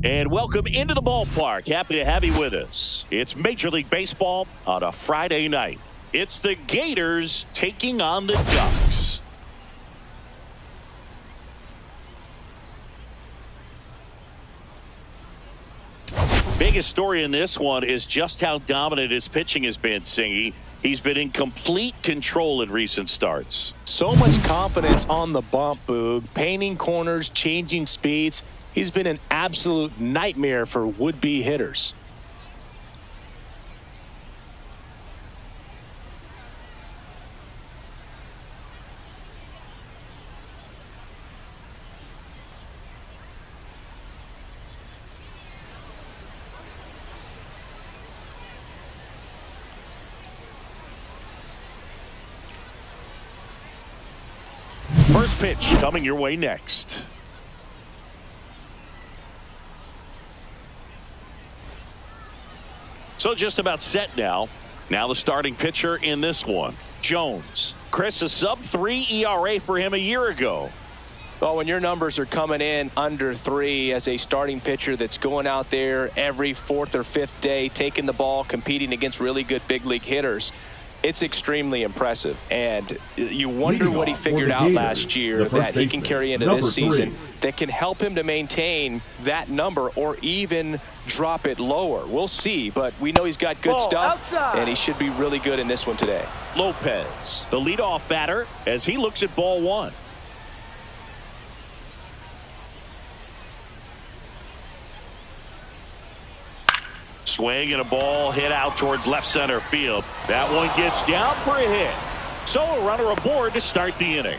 And welcome into the ballpark. Happy to have you with us. It's Major League Baseball on a Friday night. It's the Gators taking on the Ducks. Biggest story in this one is just how dominant his pitching has been, Ncaa. He's been in complete control in recent starts. So much confidence on the bump, Boog. Painting corners, changing speeds. He's been an absolute nightmare for would-be hitters. First pitch coming your way next. So just about set now. Now the starting pitcher in this one, Jones. Chris, a sub-3 ERA for him a year ago. Well, when your numbers are coming in under 3 as a starting pitcher that's going out there every 4th or 5th day, taking the ball, competing against really good big league hitters, it's extremely impressive. And you wonder what he figured out last year that he can carry into this season that can help him to maintain that number or even drop it lower. We'll see, but we know he's got good stuff, and he should be really good in this one today. Lopez, the leadoff batter, as he looks at ball one. Swing and a ball hit out towards left center field. That one gets down for a hit. So a runner aboard to start the inning.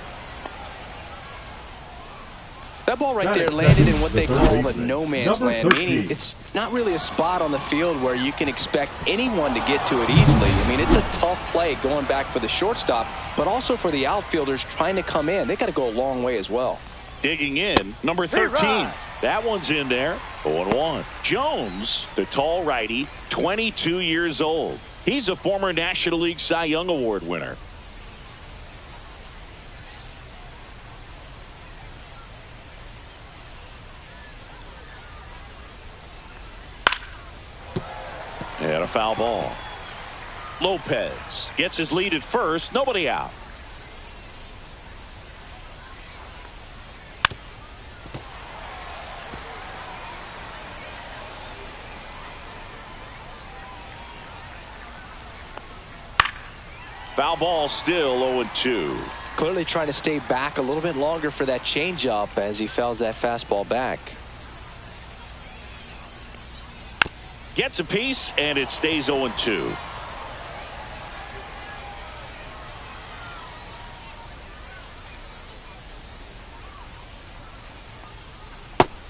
That ball right there landed in what they call a no man's land, meaning it's not really a spot on the field where you can expect anyone to get to it easily. I mean, it's a tough play going back for the shortstop, but also for the outfielders trying to come in. They got to go a long way as well. Digging in, number 13. That one's in there. 0-1. Jones, the tall righty, 22 years old. He's a former National League Cy Young Award winner. And a foul ball. Lopez gets his lead at first. Nobody out. Foul ball, still 0-2. Clearly trying to stay back a little bit longer for that changeup as he fouls that fastball back. Gets a piece, and it stays 0-2.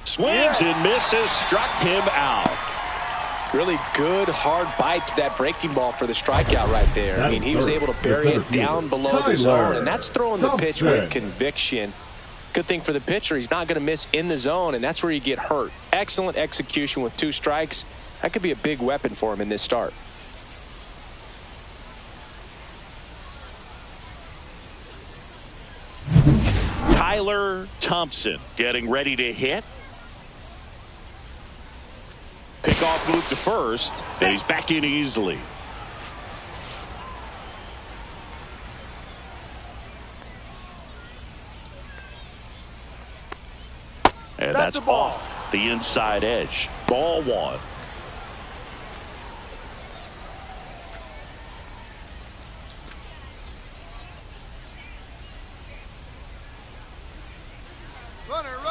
Swings and misses, struck him out. Really good hard bite to that breaking ball for the strikeout right there. I mean, he was able to bury it down below the zone, and that's throwing the pitch with conviction. Good thing for the pitcher, he's not going to miss in the zone, and that's where you get hurt. Excellent execution with 2 strikes. That could be a big weapon for him in this start. Tyler Thompson getting ready to hit. Pickoff move to first, and he's back in easily. And that's off the inside edge. Ball 1.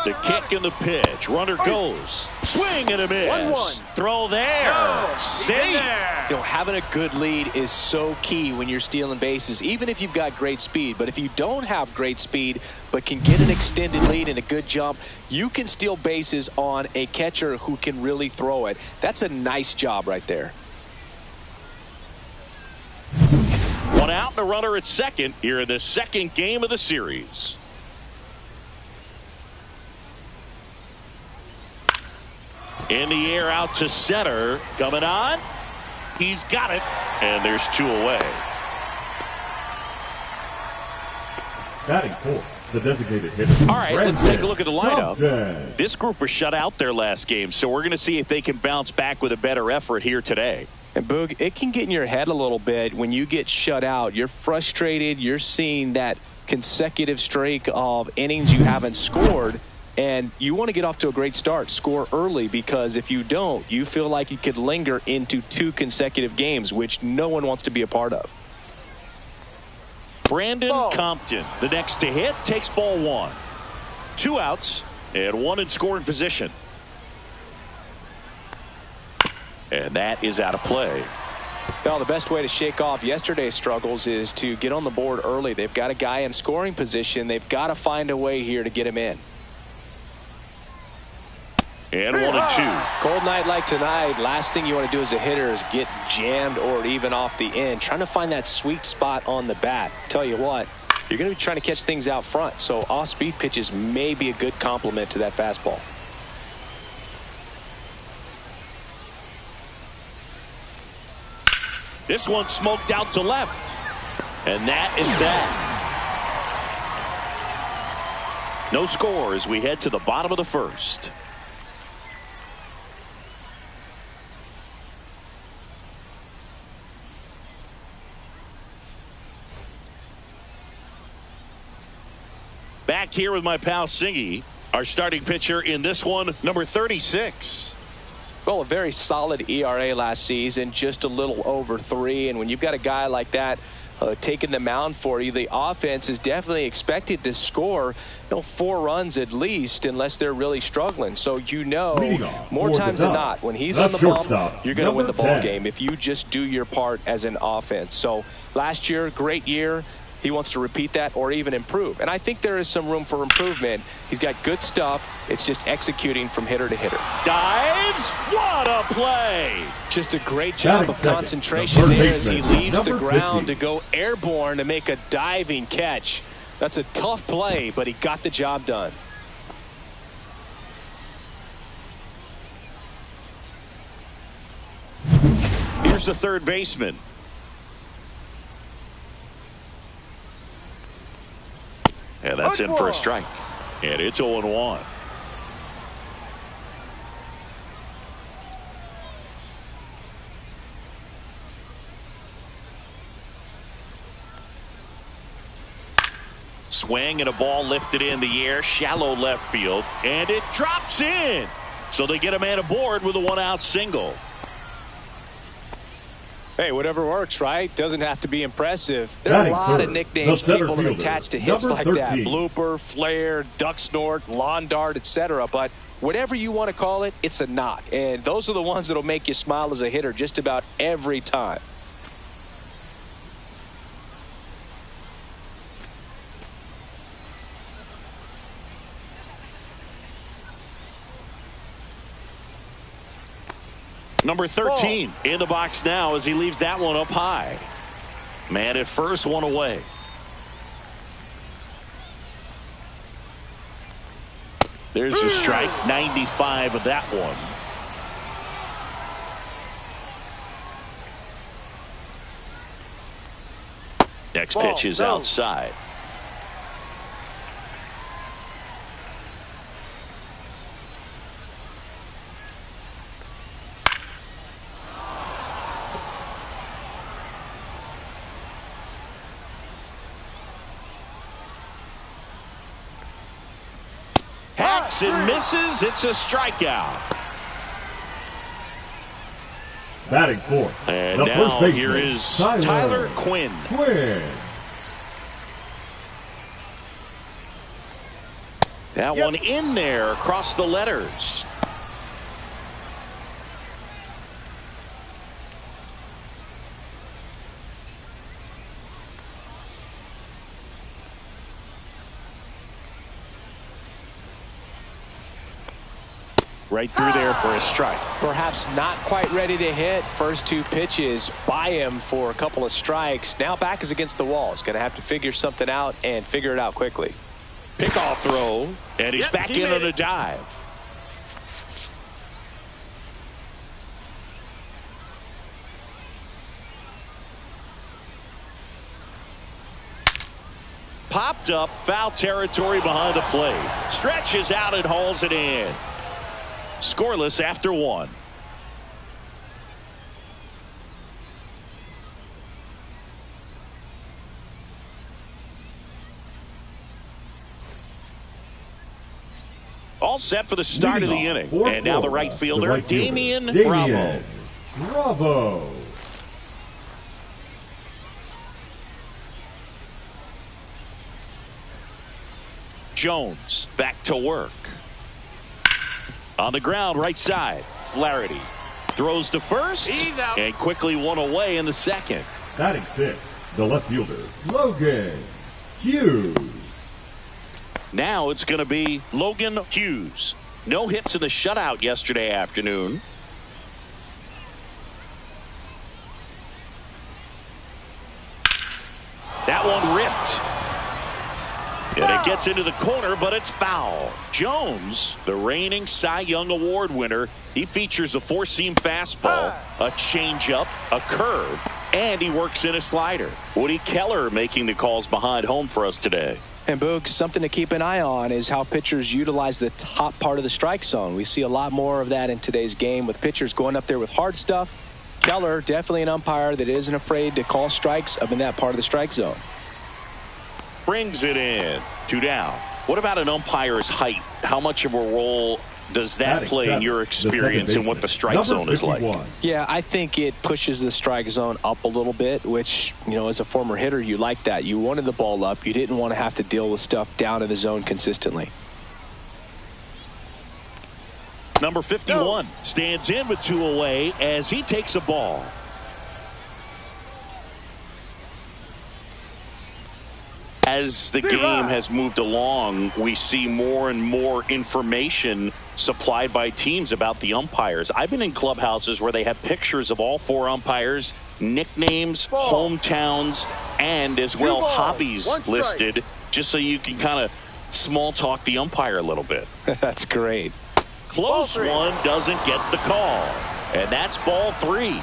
The kick and the pitch. Runner goes. Swing and a miss. 1-1. Throw there. Safe. You know, having a good lead is so key when you're stealing bases, even if you've got great speed. But if you don't have great speed but can get an extended lead and a good jump, you can steal bases on a catcher who can really throw it. That's a nice job right there. One out and a runner at second here in the second game of the series. In the air out to center. Coming on. He's got it. And there's 2 away. Batting 4, The designated hitter. All right, let's take a look at the lineup. This group was shut out their last game, so we're going to see if they can bounce back with a better effort here today. And Boog, it can get in your head a little bit when you get shut out. You're frustrated. You're seeing that consecutive streak of innings you haven't scored, and you want to get off to a great start, score early, because if you don't, you feel like it could linger into 2 consecutive games, which no one wants to be a part of. Brandon Compton, the next to hit, takes ball 1. 2 outs and 1 in scoring position. And that is out of play. Well, the best way to shake off yesterday's struggles is to get on the board early. They've got a guy in scoring position. They've got to find a way here to get him in. And 1 and 2. Cold night like tonight, last thing you want to do as a hitter is get jammed or even off the end. Trying to find that sweet spot on the bat. Tell you what, you're going to be trying to catch things out front, so off-speed pitches may be a good complement to that fastball. This one smoked out to left. And that is that. No score as we head to the bottom of the first. Back here with my pal Ncaa, our starting pitcher in this one, number 36. Well, a very solid ERA last season, just a little over 3. And when you've got a guy like that taking the mound for you, the offense is definitely expected to score 4 runs at least, unless they're really struggling. So more times than not, when he's on the bump, you're going to win the ball game if you just do your part as an offense. So last year, great year. He wants to repeat that or even improve. And I think there is some room for improvement. He's got good stuff. It's just executing from hitter to hitter. Dives. What a play. Just a great job of concentration there as he leaves the ground to go airborne to make a diving catch. That's a tough play, but he got the job done. Here's the third baseman. And that's in for a strike. And it's 0-1. Swing and a ball lifted in the air, shallow left field, and it drops in. So they get a man aboard with a 1-out single. Hey, whatever works, right? Doesn't have to be impressive. There are a lot of nicknames people have attached to hits like that. Blooper, flare, duck snort, lawn dart, etc. But whatever you want to call it, it's a knock. And those are the ones that'll make you smile as a hitter just about every time. Number 13 in the box now as he leaves that one up high. Man at first, 1 away. There's the strike, 95 of that one. Next pitch is outside. And misses. It's a strikeout. Batting fourth. And the now first baseman, here is Tyler Quinn. That one in there across the letters. Right through there for a strike. Perhaps not quite ready to hit. First 2 pitches by him for a couple of strikes. Now back is against the wall. He's going to have to figure something out and figure it out quickly. Pickoff throw, and he's back in on a dive. Popped up, foul territory behind the plate. Stretches out and hauls it in. Scoreless after one. All set for the start of the inning. And now the right fielder, Damian Bravo. Bravo. Jones back to work. On the ground, right side. Flaherty throws to first and quickly one away in the second. Batting sixth, the left fielder, Logan Hughes. Now it's going to be Logan Hughes. No hits in the shutout yesterday afternoon. That one ripped. And it gets into the corner, but it's foul. Jones, the reigning Cy Young Award winner, he features a four-seam fastball, a changeup, a curve, and he works in a slider. Woody Keller making the calls behind home for us today. And Boog, something to keep an eye on is how pitchers utilize the top part of the strike zone. We see a lot more of that in today's game with pitchers going up there with hard stuff. Keller, definitely an umpire that isn't afraid to call strikes up in that part of the strike zone. Brings it in. 2 down. What about an umpire's height? How much of a role does that play in your experience and what the strike zone is like? Yeah, I think it pushes the strike zone up a little bit, which, you know, as a former hitter, you like that. You wanted the ball up. You didn't want to have to deal with stuff down in the zone consistently. Number 51 stands in with 2 away as he takes a ball. As the game has moved along, we see more and more information supplied by teams about the umpires. I've been in clubhouses where they have pictures of all 4 umpires, nicknames, hometowns, and as well hobbies listed, just so you can kind of small talk the umpire a little bit. That's great. Close one doesn't get the call, and that's ball 3.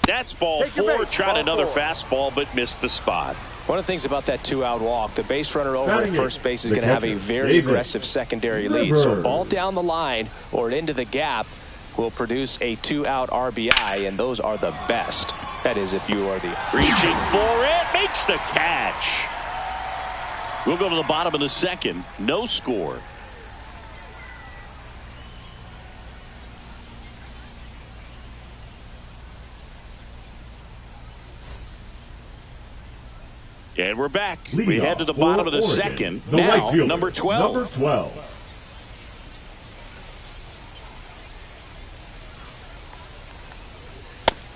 That's ball 4. Tried another fastball, but missed the spot. One of the things about that 2-out walk, the base runner over at first base is going to have a very aggressive secondary lead. So ball down the line or into the gap will produce a 2-out RBI, and those are the best. That is, if you are the reaching for it, makes the catch. We'll go to the bottom of the second. No score. And we're back. We head to the bottom of the second. Now, number 12. Number 12.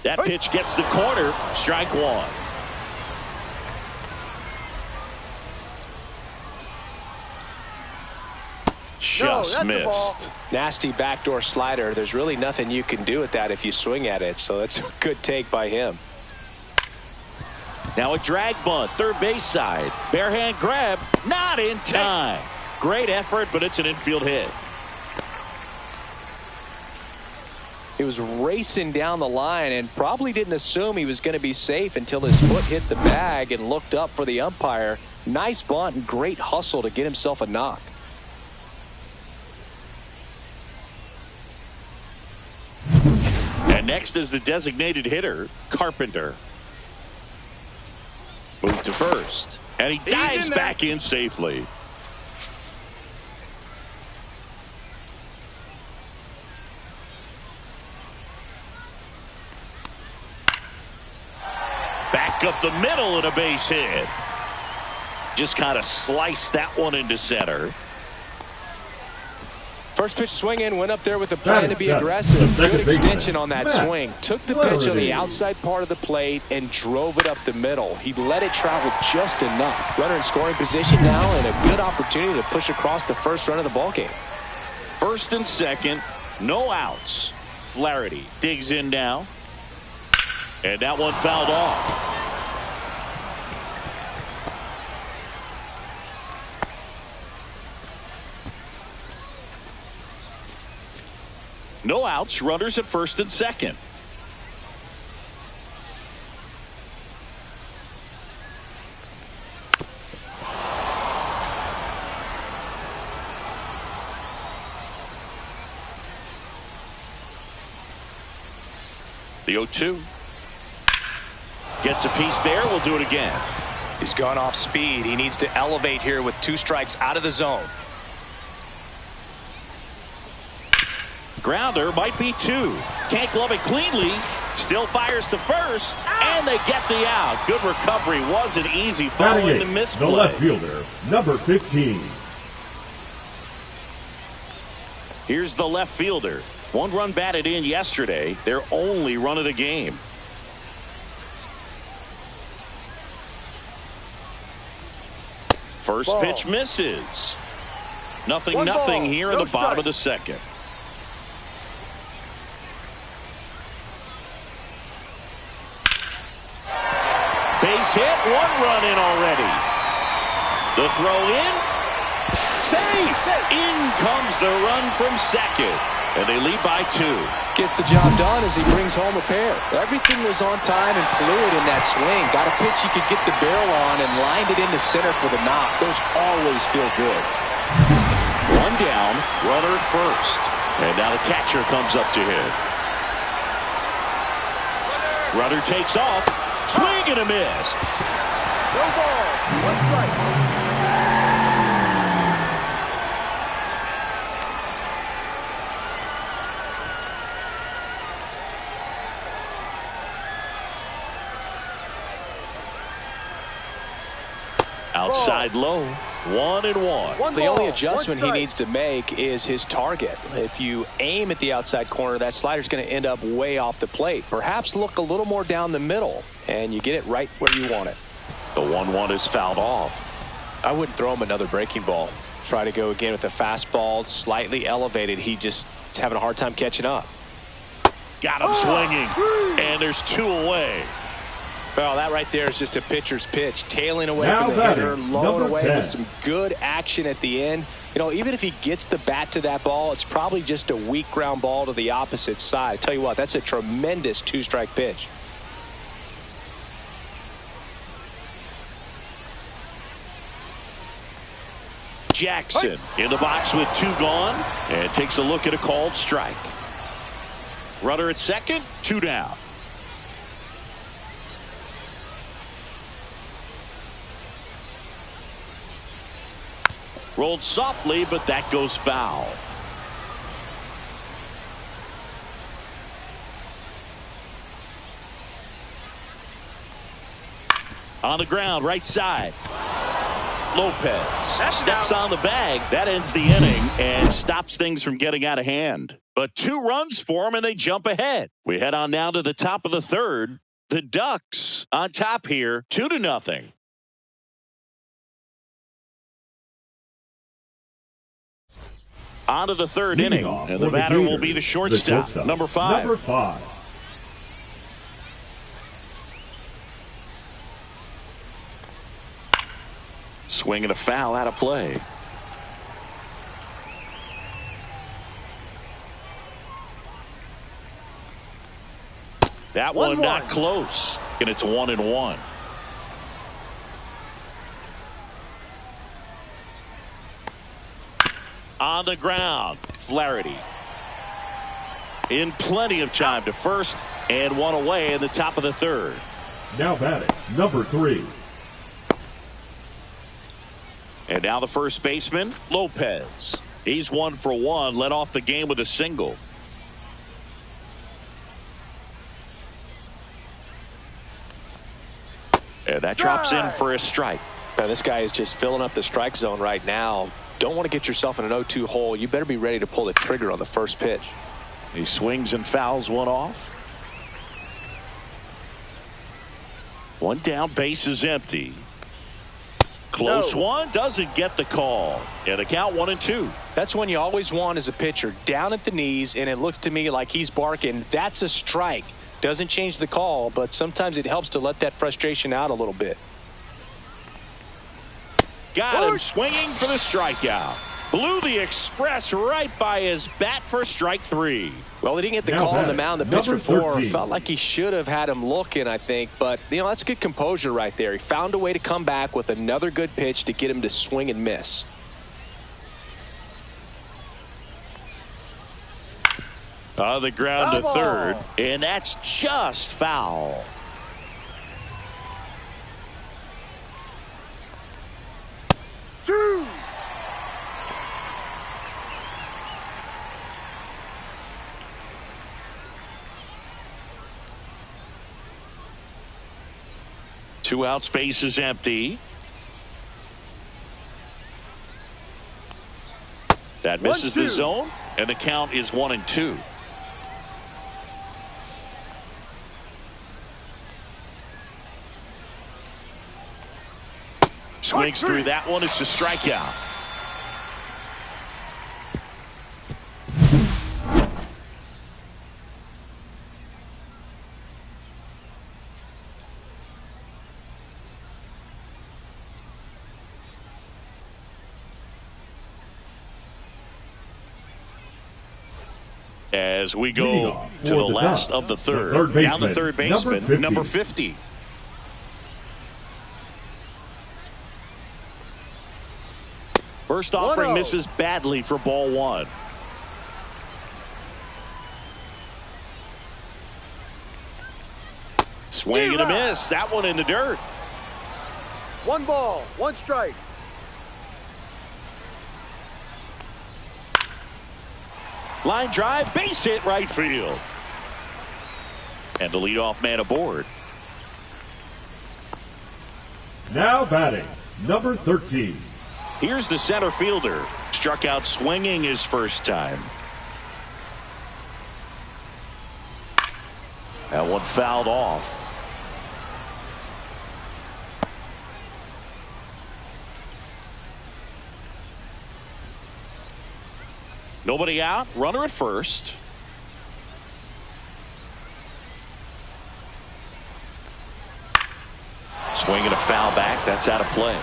That pitch gets the corner. Strike 1. Just missed. Nasty backdoor slider. There's really nothing you can do with that if you swing at it. So that's a good take by him. Now a drag bunt, third base side. Bare hand grab, not in time. Great effort, but it's an infield hit. He was racing down the line and probably didn't assume he was going to be safe until his foot hit the bag and looked up for the umpire. Nice bunt and great hustle to get himself a knock. And next is the designated hitter, Carpenter. Move to first, and he dives back in safely. Back up the middle and a base hit. Just kind of sliced that one into center. First pitch swing in, went up there with the plan to be aggressive. Good extension on that swing. Took the pitch on the outside part of the plate and drove it up the middle. He let it travel just enough. Runner in scoring position now and a good opportunity to push across the first run of the ballgame. First and second, no outs. Flaherty digs in now. And that one fouled off. No outs, runners at first and second. The 0-2. Gets a piece there. We'll do it again. He's gone off speed. He needs to elevate here with 2 strikes out of the zone. Grounder might be 2. Can't glove it cleanly. Still fires to first. And they get the out. Good recovery. Wasn't easy following the misplay. The left fielder, number 15. Here's the left fielder. 1 run batted in yesterday. Their only run of the game. First pitch misses. Nothing here in the bottom of the second. Base hit, 1 run in already. The throw in. Safe. In comes the run from second. And they lead by 2. Gets the job done as he brings home a pair. Everything was on time and fluid in that swing. Got a pitch he could get the barrel on and lined it into center for the knock. Those always feel good. 1 down, runner at first. And now the catcher comes up to hit. Runner takes off. Swing and a miss. No ball. 1 strike. Outside low, 1-1. The only adjustment he needs to make is his target. If you aim at the outside corner, that slider's going to end up way off the plate. Perhaps look a little more down the middle, and you get it right where you want it. The 1-1 is fouled off. I wouldn't throw him another breaking ball. Try to go again with the fastball, slightly elevated. He just is having a hard time catching up. Got him swinging, and there's 2 away. Well, that right there is just a pitcher's pitch. Tailing away from the hitter, lowing away with some good action at the end. You know, even if he gets the bat to that ball, it's probably just a weak ground ball to the opposite side. Tell you what, that's a tremendous 2-strike pitch. Jackson in the box with 2 gone and takes a look at a called strike. Runner at second, 2 down. Rolled softly, but that goes foul. On the ground, right side. Lopez steps on the bag. That ends the inning and stops things from getting out of hand. But 2 runs for them, and they jump ahead. We head on now to the top of the 3rd. The Ducks on top here, 2-0. On to the 3rd inning, and the batter will be the shortstop, number 5. Number 5. Swing and a foul out of play. That one not close, and it's 1-1. On the ground, Flaherty in plenty of time to first, and 1 away in the top of the 3rd. Now batting, number 3. And now the first baseman, Lopez. He's 1 for 1, led off the game with a single. And that drops in for a strike. Now, this guy is just filling up the strike zone right now. Don't want to get yourself in an 0-2 hole. You better be ready to pull the trigger on the first pitch. He swings and fouls one off. 1 down, base is empty. Close one, doesn't get the call. And the count 1-2. That's one you always want as a pitcher. Down at the knees, and it looks to me like he's barking. That's a strike. Doesn't change the call, but sometimes it helps to let that frustration out a little bit. Got him swinging for the strikeout. Blew the express right by his bat for strike 3. Well, he didn't get the call on the mound the pitch before. Felt like he should have had him looking, I think. But, you know, that's good composure right there. He found a way to come back with another good pitch to get him to swing and miss. On the ground to Foul third, ball. and that's just foul. Two. Two out, space is empty. That misses the 1-2. zone, and the count is 1-2. Swings through that one. It's a strikeout. As we go to the last of the third. Down the third baseman, number 50. First offering 1-0. misses badly for ball one. Swing and a miss. That one in the dirt. 1 ball, 1 strike. Line drive, base hit right field. And the leadoff man aboard. Now batting, number 13. Here's the center fielder. Struck out swinging his first time. That one fouled off. Nobody out. Runner at first. Swing and a foul back. That's out of play.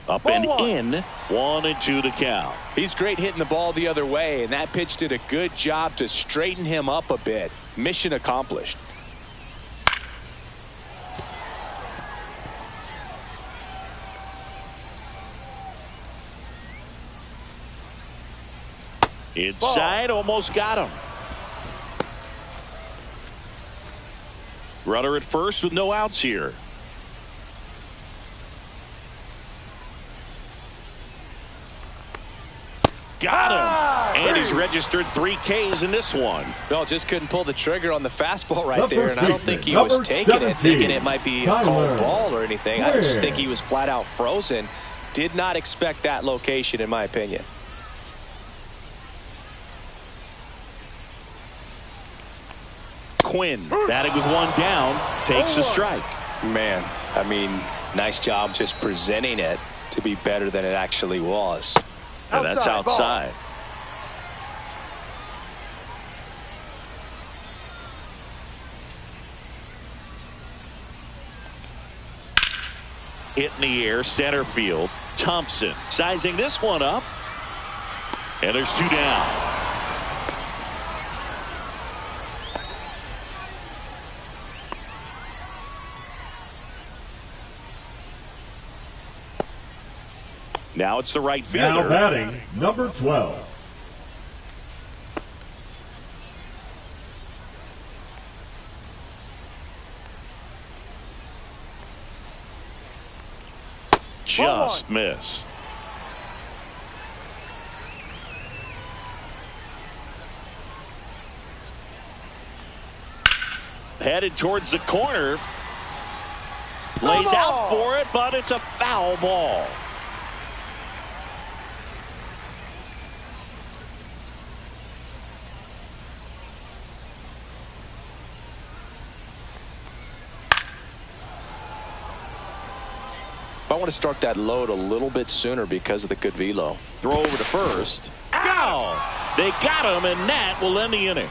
Up and in. 1-2 to count. He's great hitting the ball the other way, and that pitch did a good job to straighten him up a bit. Mission accomplished. Inside, almost got him. Runner at first with no outs here. Got him. And he's registered 3 Ks in this one. No, just couldn't pull the trigger on the fastball right The there, first and I don't baseman, think he was number taking it, 17, thinking it might be a called Tyler ball or anything. I just Ware. think he was flat out frozen. Did not expect that location, in my opinion. Quinn batting with 1 down, takes a strike. Man, I mean, nice job just presenting it to be better than it actually was. And that's outside. Hit in the air, center field. Thompson sizing this one up. And there's 2 down. Now it's the right fielder. Now batting, number 12. Just missed. Headed towards the corner. Lays out for it, but it's a foul ball. I want to start that load a little bit sooner because of the good velo. Throw over to first. Ow! They got him, and that will end the inning.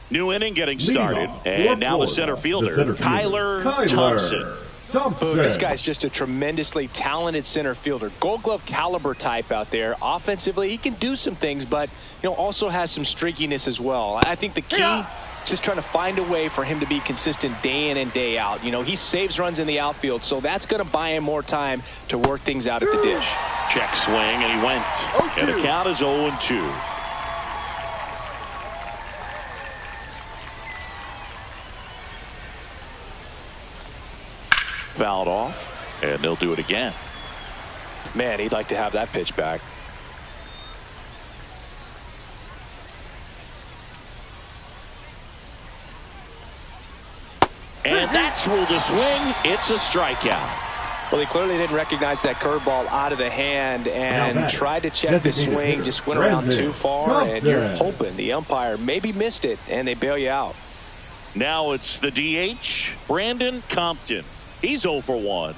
New inning getting started. And now the center fielder, Kyler Thompson. Thompson. This guy's just a tremendously talented center fielder. Gold Glove caliber type out there. Offensively, he can do some things, but also has some streakiness as well. I think the key is just trying to find a way for him to be consistent day in and day out. He saves runs in the outfield, so that's going to buy him more time to work things out at the dish. Check swing, and he went. And the count is 0-2. Fouled off, and they'll do it again. Man, he'd like to have that pitch back. And that's ruled a swing. It's a strikeout. Well, he clearly didn't recognize that curveball out of the hand and tried to check the swing, just went around too far, and you're hoping the umpire maybe missed it, and they bail you out. Now it's the DH, Brandon Compton. He's 0 for 1.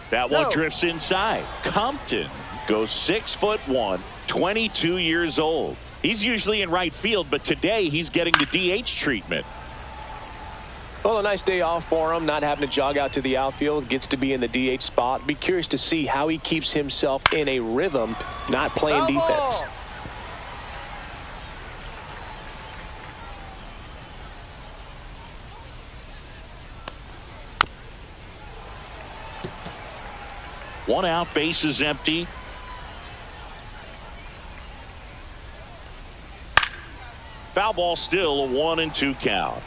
That one drifts inside. Compton goes 6'1", 22 years old. He's usually in right field, but today he's getting the DH treatment. Well, a nice day off for him, not having to jog out to the outfield. Gets to be in the DH spot. Be curious to see how he keeps himself in a rhythm, not playing defense. One out, base is empty. Foul ball, still a 1-2 count.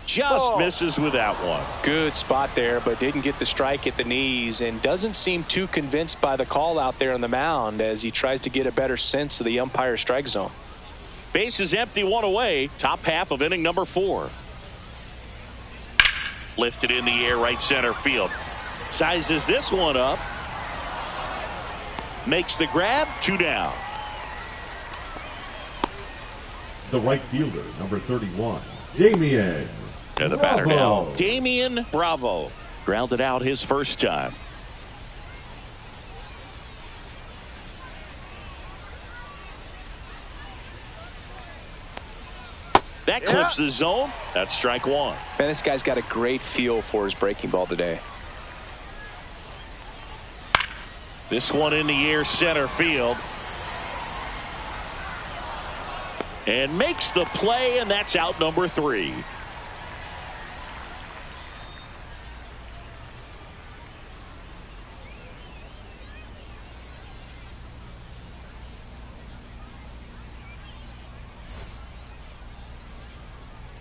Just misses with that one. Good spot there, but didn't get the strike at the knees, and doesn't seem too convinced by the call out there on the mound as he tries to get a better sense of the umpire's strike zone. Base is empty, one away. Top half of inning number 4. Lifted in the air, right center field. Sizes this one up. Makes the grab, 2 down. The right fielder, number 31, Damian. And the batter now, Damian Bravo. Grounded out his first time. That clips the zone. That's strike 1. Man, this guy's got a great feel for his breaking ball today. This one in the air, center field. And makes the play, and that's out number 3.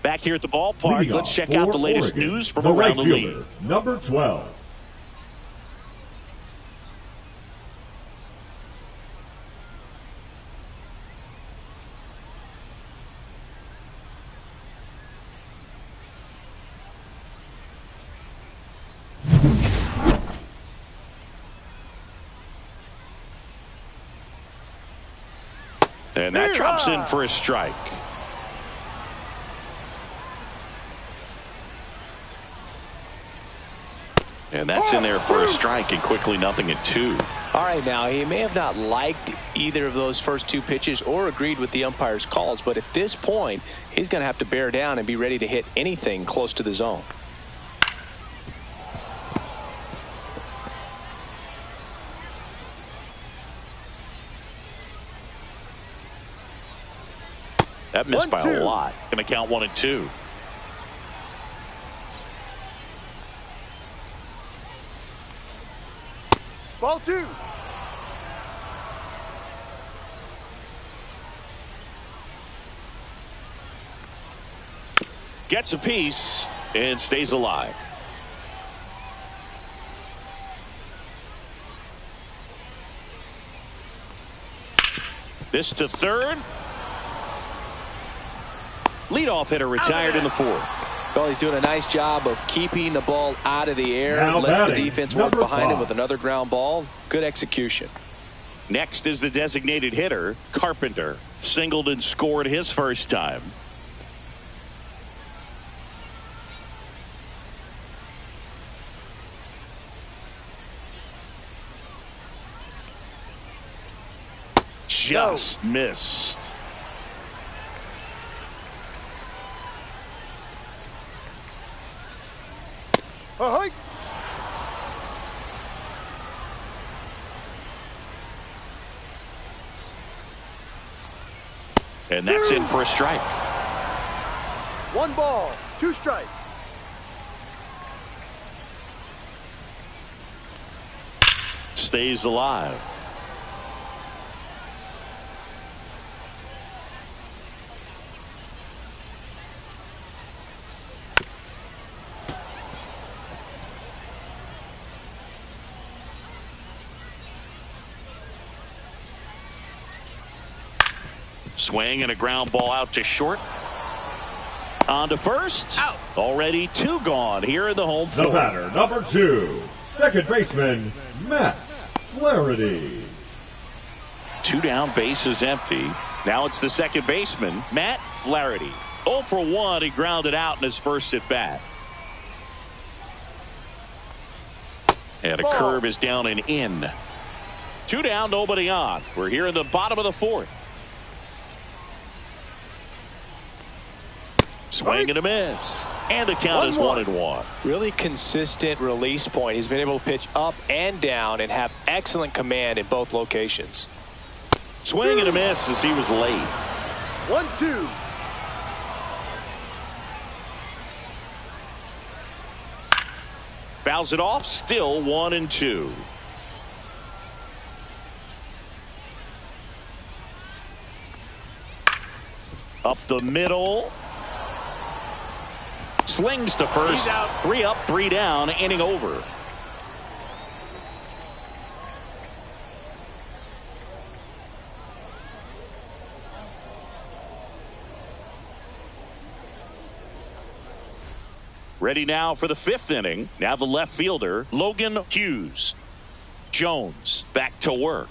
Back here at the ballpark, let's check out the latest news from around the league. Number 12. And that drops in for a strike. And that's in there for a strike, and quickly 0-2. All right, now he may have not liked either of those first 2 pitches or agreed with the umpire's calls, but at this point he's going to have to bear down and be ready to hit anything close to the zone. That missed by a lot. Going to count 1-2. Ball 2. Gets a piece and stays alive. This to third. Leadoff hitter retired in the 4th. Well, he's doing a nice job of keeping the ball out of the air. Now lets the batting, defense work number behind him 5. with another ground ball. Good execution. Next is the designated hitter, Carpenter. Singled and scored his first time. just missed. Hike. And that's in for a strike. 1 ball, 2 strikes. Stays alive. Swing and a ground ball out to short. On to first. Out. Already 2 gone here in the home The fourth. batter, number 2, second baseman, Matt Flaherty. 2 down, bases empty. Now it's the second baseman, Matt Flaherty. 0 for 1. He grounded out in his first at bat. And a curve is down and in. 2 down, nobody on. We're here in the bottom of the fourth. Swing and a miss. And the count is 1-1. Really consistent release point. He's been able to pitch up and down and have excellent command in both locations. Swing and a miss as he was late. 1-2. Fouls it off. Still 1-2. Up the middle. Slings to first. 3 up, 3 down. Inning over. Ready now for the 5th inning. Now the left fielder, Logan Hughes. Jones back to work.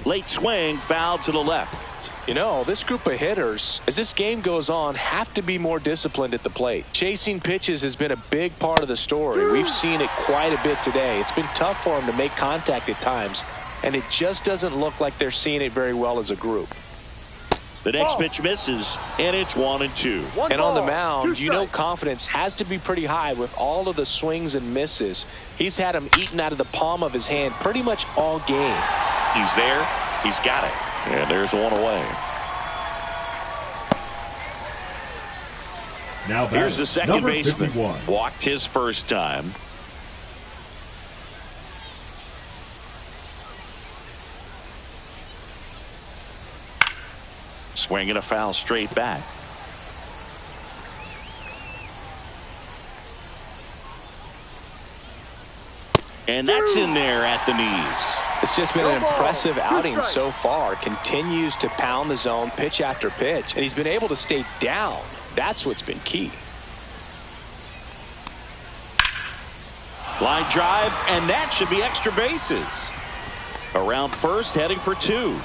Late swing, foul to the left. You know, this group of hitters, as this game goes on, have to be more disciplined at the plate. Chasing pitches has been a big part of the story. We've seen it quite a bit today. It's been tough for them to make contact at times, and it just doesn't look like they're seeing it very well as a group. The next pitch misses, and it's 1-2. And on the mound, you know confidence has to be pretty high with all of the swings and misses. He's had them eaten out of the palm of his hand pretty much all game. He's there. He's got it. And there's one away. Now here's the second baseman. 51. Walked his first time. Swinging a foul straight back. And that's in there at the knees. It's just been an impressive outing so far. Continues to pound the zone pitch after pitch, and he's been able to stay down. That's what's been key. Line drive, and that should be extra bases. Around first, heading for 2.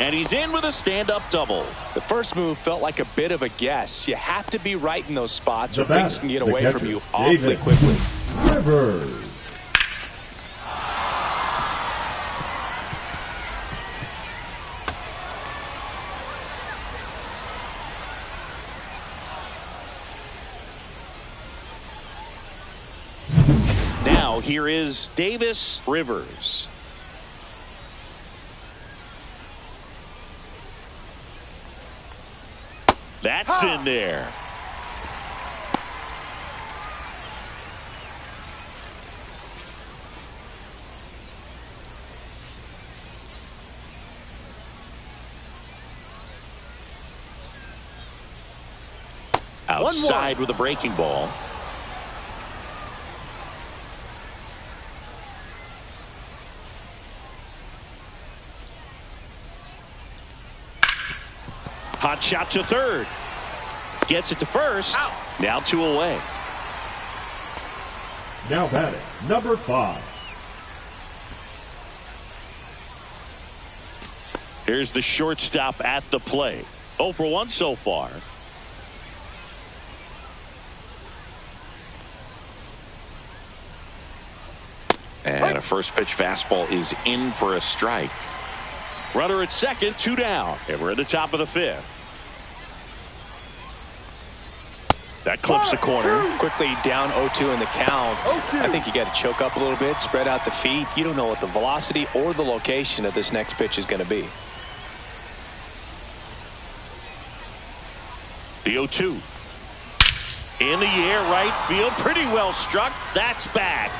And he's in with a stand-up double. The first move felt like a bit of a guess. You have to be right in those spots, or batter, things can get away catcher, from you awfully David quickly. Rivers. Now here is Davis Rivers. That's in there. Outside with a breaking ball. Hot shot to third. Gets it to first. Out. Now 2 away. Now batting, number 5. Here's the shortstop at the plate. 0 for 1 so far. And a first pitch fastball is in for a strike. Runner at second, 2 down. And we're at the top of the 5th. That clips the corner. Quickly down 0-2 in the count. I think you got to choke up a little bit, spread out the feet. You don't know what the velocity or the location of this next pitch is going to be. The 0-2. In the air, right field. Pretty well struck. That's back.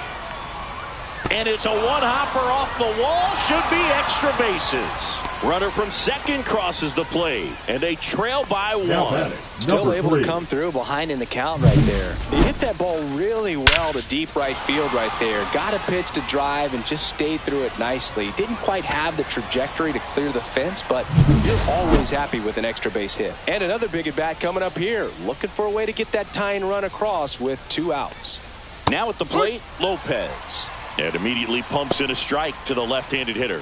And it's a one-hopper off the wall. Should be extra bases. Runner from second crosses the plate. And they trail by 1. Still able to come through behind in the count right there. He hit that ball really well to deep right field right there. Got a pitch to drive and just stayed through it nicely. Didn't quite have the trajectory to clear the fence, but you're always happy with an extra base hit. And another big at bat coming up here. Looking for a way to get that tying run across with 2 outs. Now at the plate, Lopez. And immediately pumps in a strike to the left-handed hitter.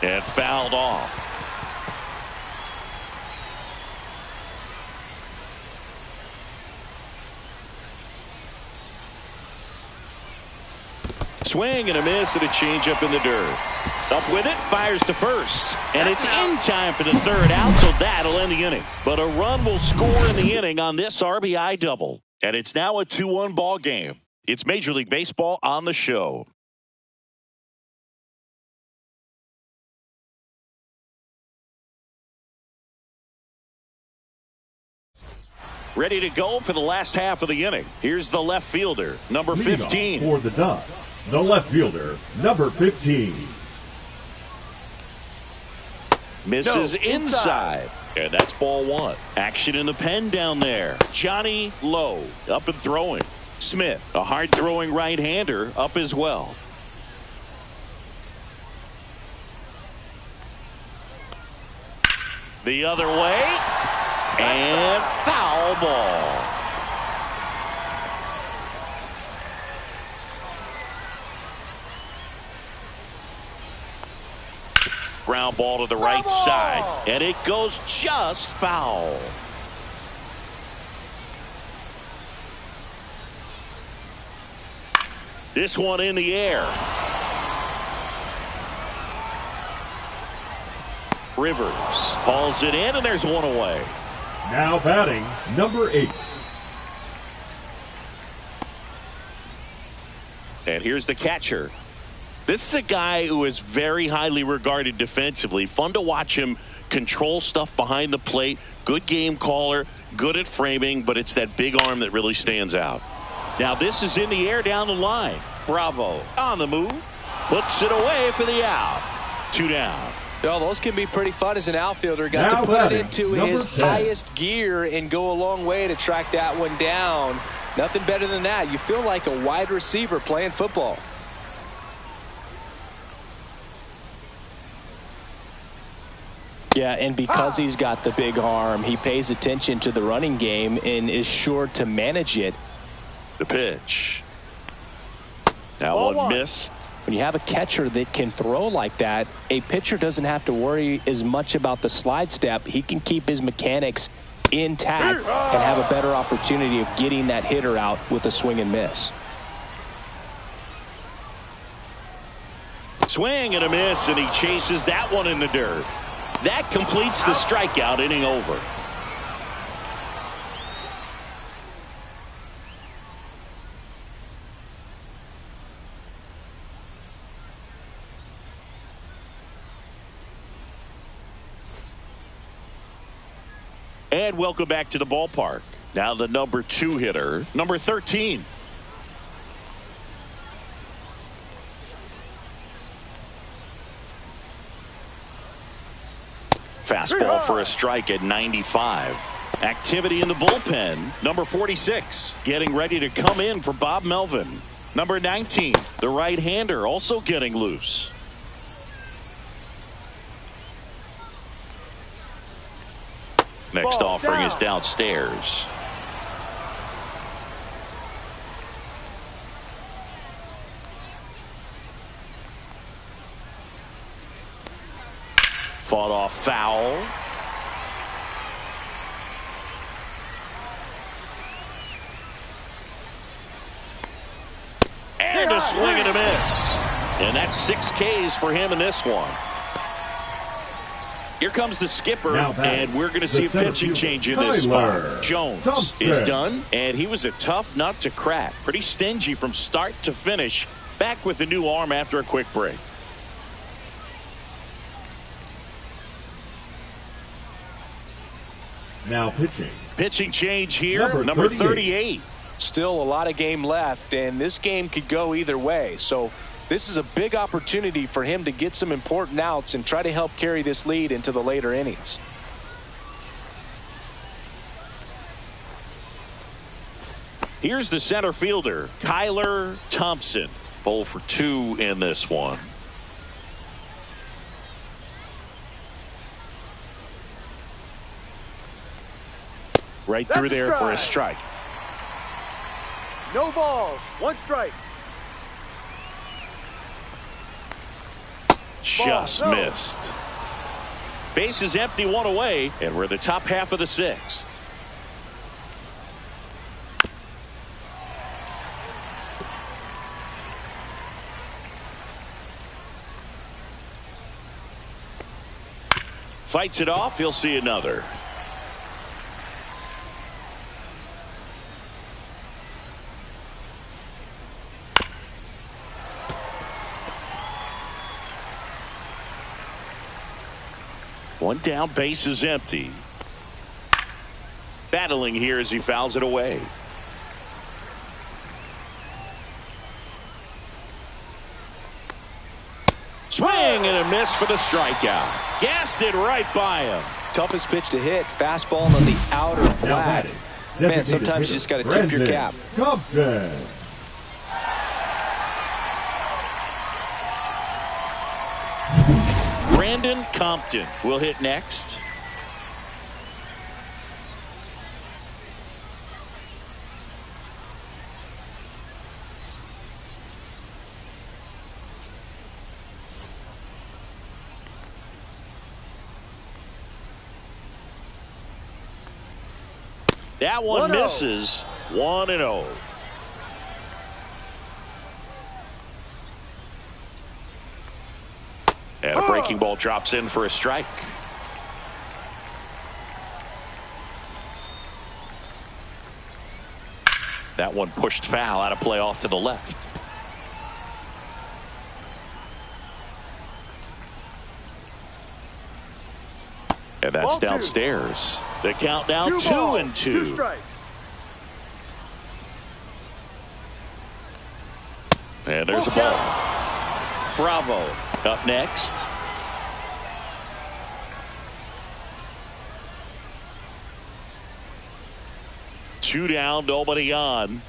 And fouled off. Swing and a miss and a changeup in the dirt. Up with it, fires to first. And it's in time for the 3rd out, so that'll end the inning. But a run will score in the inning on this RBI double. And it's now a 2-1 ball game. It's Major League Baseball on the show. Ready to go for the last half of the inning. Here's the left fielder, number 15. For the Ducks, the left fielder, number 15. Misses inside. And that's ball 1. Action in the pen down there. Johnny Lowe up and throwing. Smith, a hard-throwing right-hander, up as well. The other way. And foul ball. Ground ball to the right side. And it goes just foul. This one in the air. Rivers hauls it in, and there's one away. Now batting, number 8. And here's the catcher. This is a guy who is very highly regarded defensively. Fun to watch him control stuff behind the plate. Good game caller, good at framing, but it's that big arm that really stands out. Now this is in the air down the line. Bravo on the move. Puts it away for the out. 2 down. Well, those can be pretty fun as an outfielder. Got to put it into his highest gear and go a long way to track that one down. Nothing better than that. You feel like a wide receiver playing football. Yeah, and because he's got the big arm, he pays attention to the running game and is sure to manage it. The pitch. That one missed. When you have a catcher that can throw like that, a pitcher doesn't have to worry as much about the slide step. He can keep his mechanics intact and have a better opportunity of getting that hitter out with a swing and miss. Swing and a miss, and he chases that one in the dirt. That completes the strikeout. Inning over. And welcome back to the ballpark. Now the number 2 hitter, number 13. Fastball for a strike at 95. Activity in the bullpen. Number 46 getting ready to come in for Bob Melvin. Number 19, the right-hander, also getting loose. Next offering is downstairs. Fought off foul. And a swing and a miss. And that's 6 Ks for him in this one. Here comes the skipper, and we're going to see a pitching change in this spot. Jones is done, and he was a tough nut to crack. Pretty stingy from start to finish. Back with the new arm after a quick break. Now pitching. Pitching change here, number 38. Still a lot of game left, and this game could go either way. So this is a big opportunity for him to get some important outs and try to help carry this lead into the later innings. Here's the center fielder, Kyler Thompson. 0 for 2 in this one. Right through there for a strike. No balls, 1 strike. Just missed. Base is empty, 1 away, and we're in the top half of the 6th. Fights it off. He'll see another. One down, base is empty. Battling here as he fouls it away. Swing and a miss for the strikeout. Gassed it right by him. Toughest pitch to hit. Fastball on the outer flag. Man, sometimes you just got to tip your cap. Compton. Brandon Compton will hit next. That one misses. 1-0. And a breaking ball drops in for a strike. That one pushed foul, out of play off to the left. And that's downstairs. The count now 2-2. 2 strikes. And there's a ball. Bravo up next. Two down, nobody on.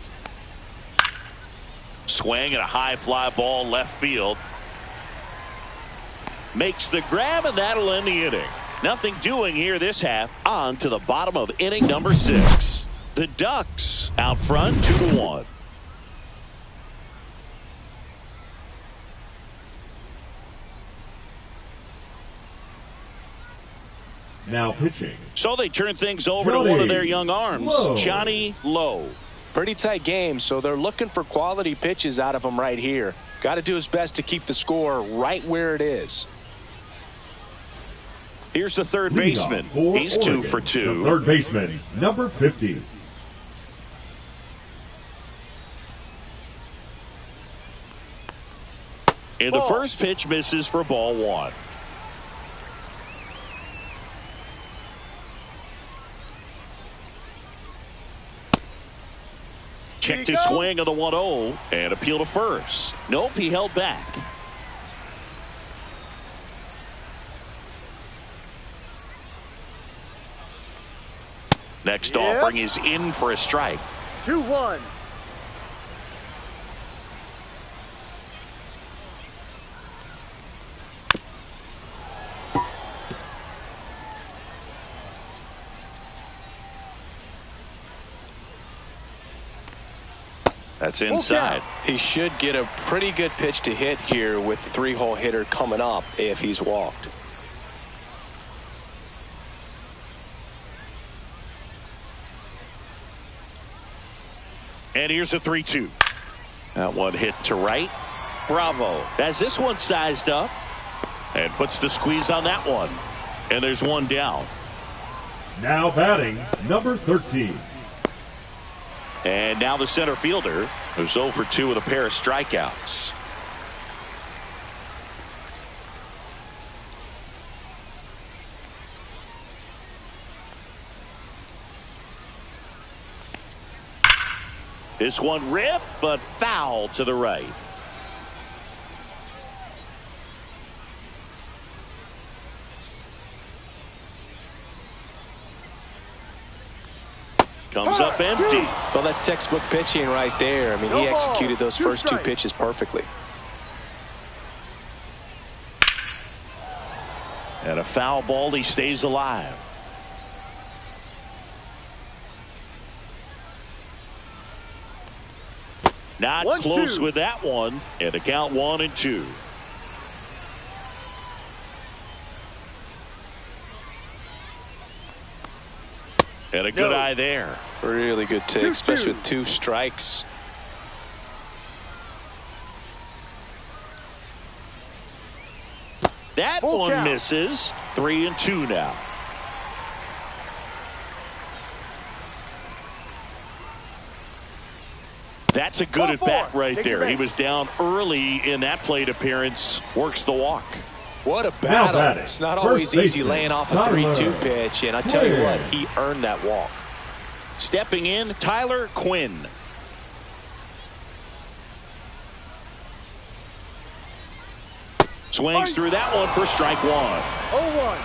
Swing and a high fly ball left field. Makes the grab, and that'll end the inning. Nothing doing here this half. On to the bottom of inning number 6. The Ducks out front 2-1. Now pitching. So they turn things over to one of their young arms, Johnny Lowe. Pretty tight game, so they're looking for quality pitches out of him right here. Got to do his best to keep the score right where it is. Here's the third baseman. He's 2 for 2. The third baseman, number 50. And the first pitch misses for ball 1. Checked his swing on the 1-0 and appeal to first. Nope, he held back. Next offering is in for a strike. 2-1. That's inside. He should get a pretty good pitch to hit here with the 3-hole hitter coming up if he's walked. And here's a 3-2. That one hit to right. Bravo has this one sized up and puts the squeeze on that one. And there's one down. Now batting, number 13. And now the center fielder, who's 0 for 2 with a pair of strikeouts. This one ripped, but foul to the right. Comes up empty. Well, that's textbook pitching right there. I mean, he executed those first 2 pitches perfectly. And a foul ball, he stays alive. Not close with that one. And the count 1-2. And a good eye there. Really good take, especially with 2 strikes. That one misses. 3-2 now. That's a good at bat right there. He was down early in that plate appearance. Works the walk. What a battle. It's not always easy laying off a 3-2 pitch. And I tell you what, he earned that walk. Stepping in, Tyler Quinn. Swings through that one for strike 1. 0-1.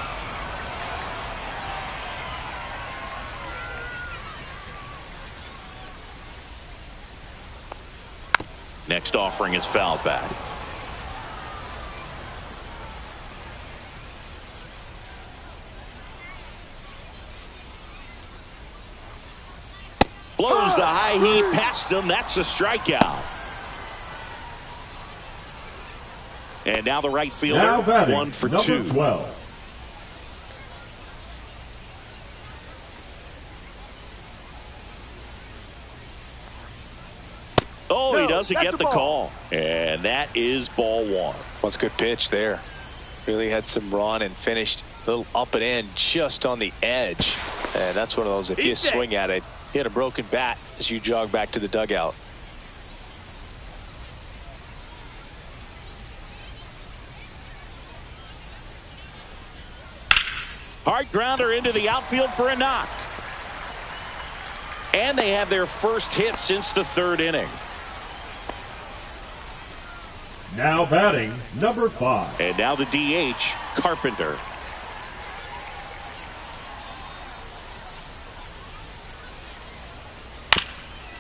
Next offering is fouled back. Blows the high heat past him. That's a strikeout. And now the right fielder, now batting, 1 for number 2. 12. Oh, he doesn't get the call. And that is ball 1. Well, it's a good pitch there. Really had some run and finished a little up and in just on the edge. And that's one of those, if you swing at it, hit a broken bat as you jog back to the dugout. Hard grounder into the outfield for a knock. And they have their first hit since the 3rd inning. Now batting, number 5. And now the DH, Carpenter.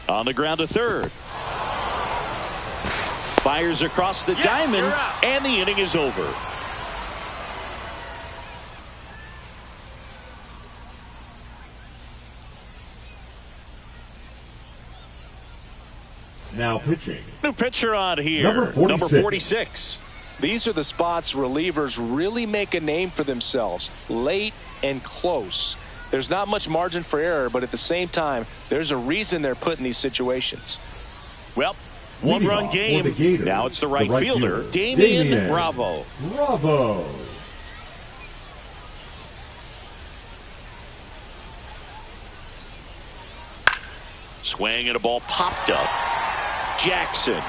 On the ground to 3rd. Fires across the diamond, and the inning is over. Now pitching. New pitcher on here, Number 46. These are the spots relievers really make a name for themselves. Late and close. There's not much margin for error, but at the same time, there's a reason they're put in these situations. Well, 1-run game. Gators, now it's the right fielder, Damian Bravo. Bravo. Swing and a ball popped up. Jackson.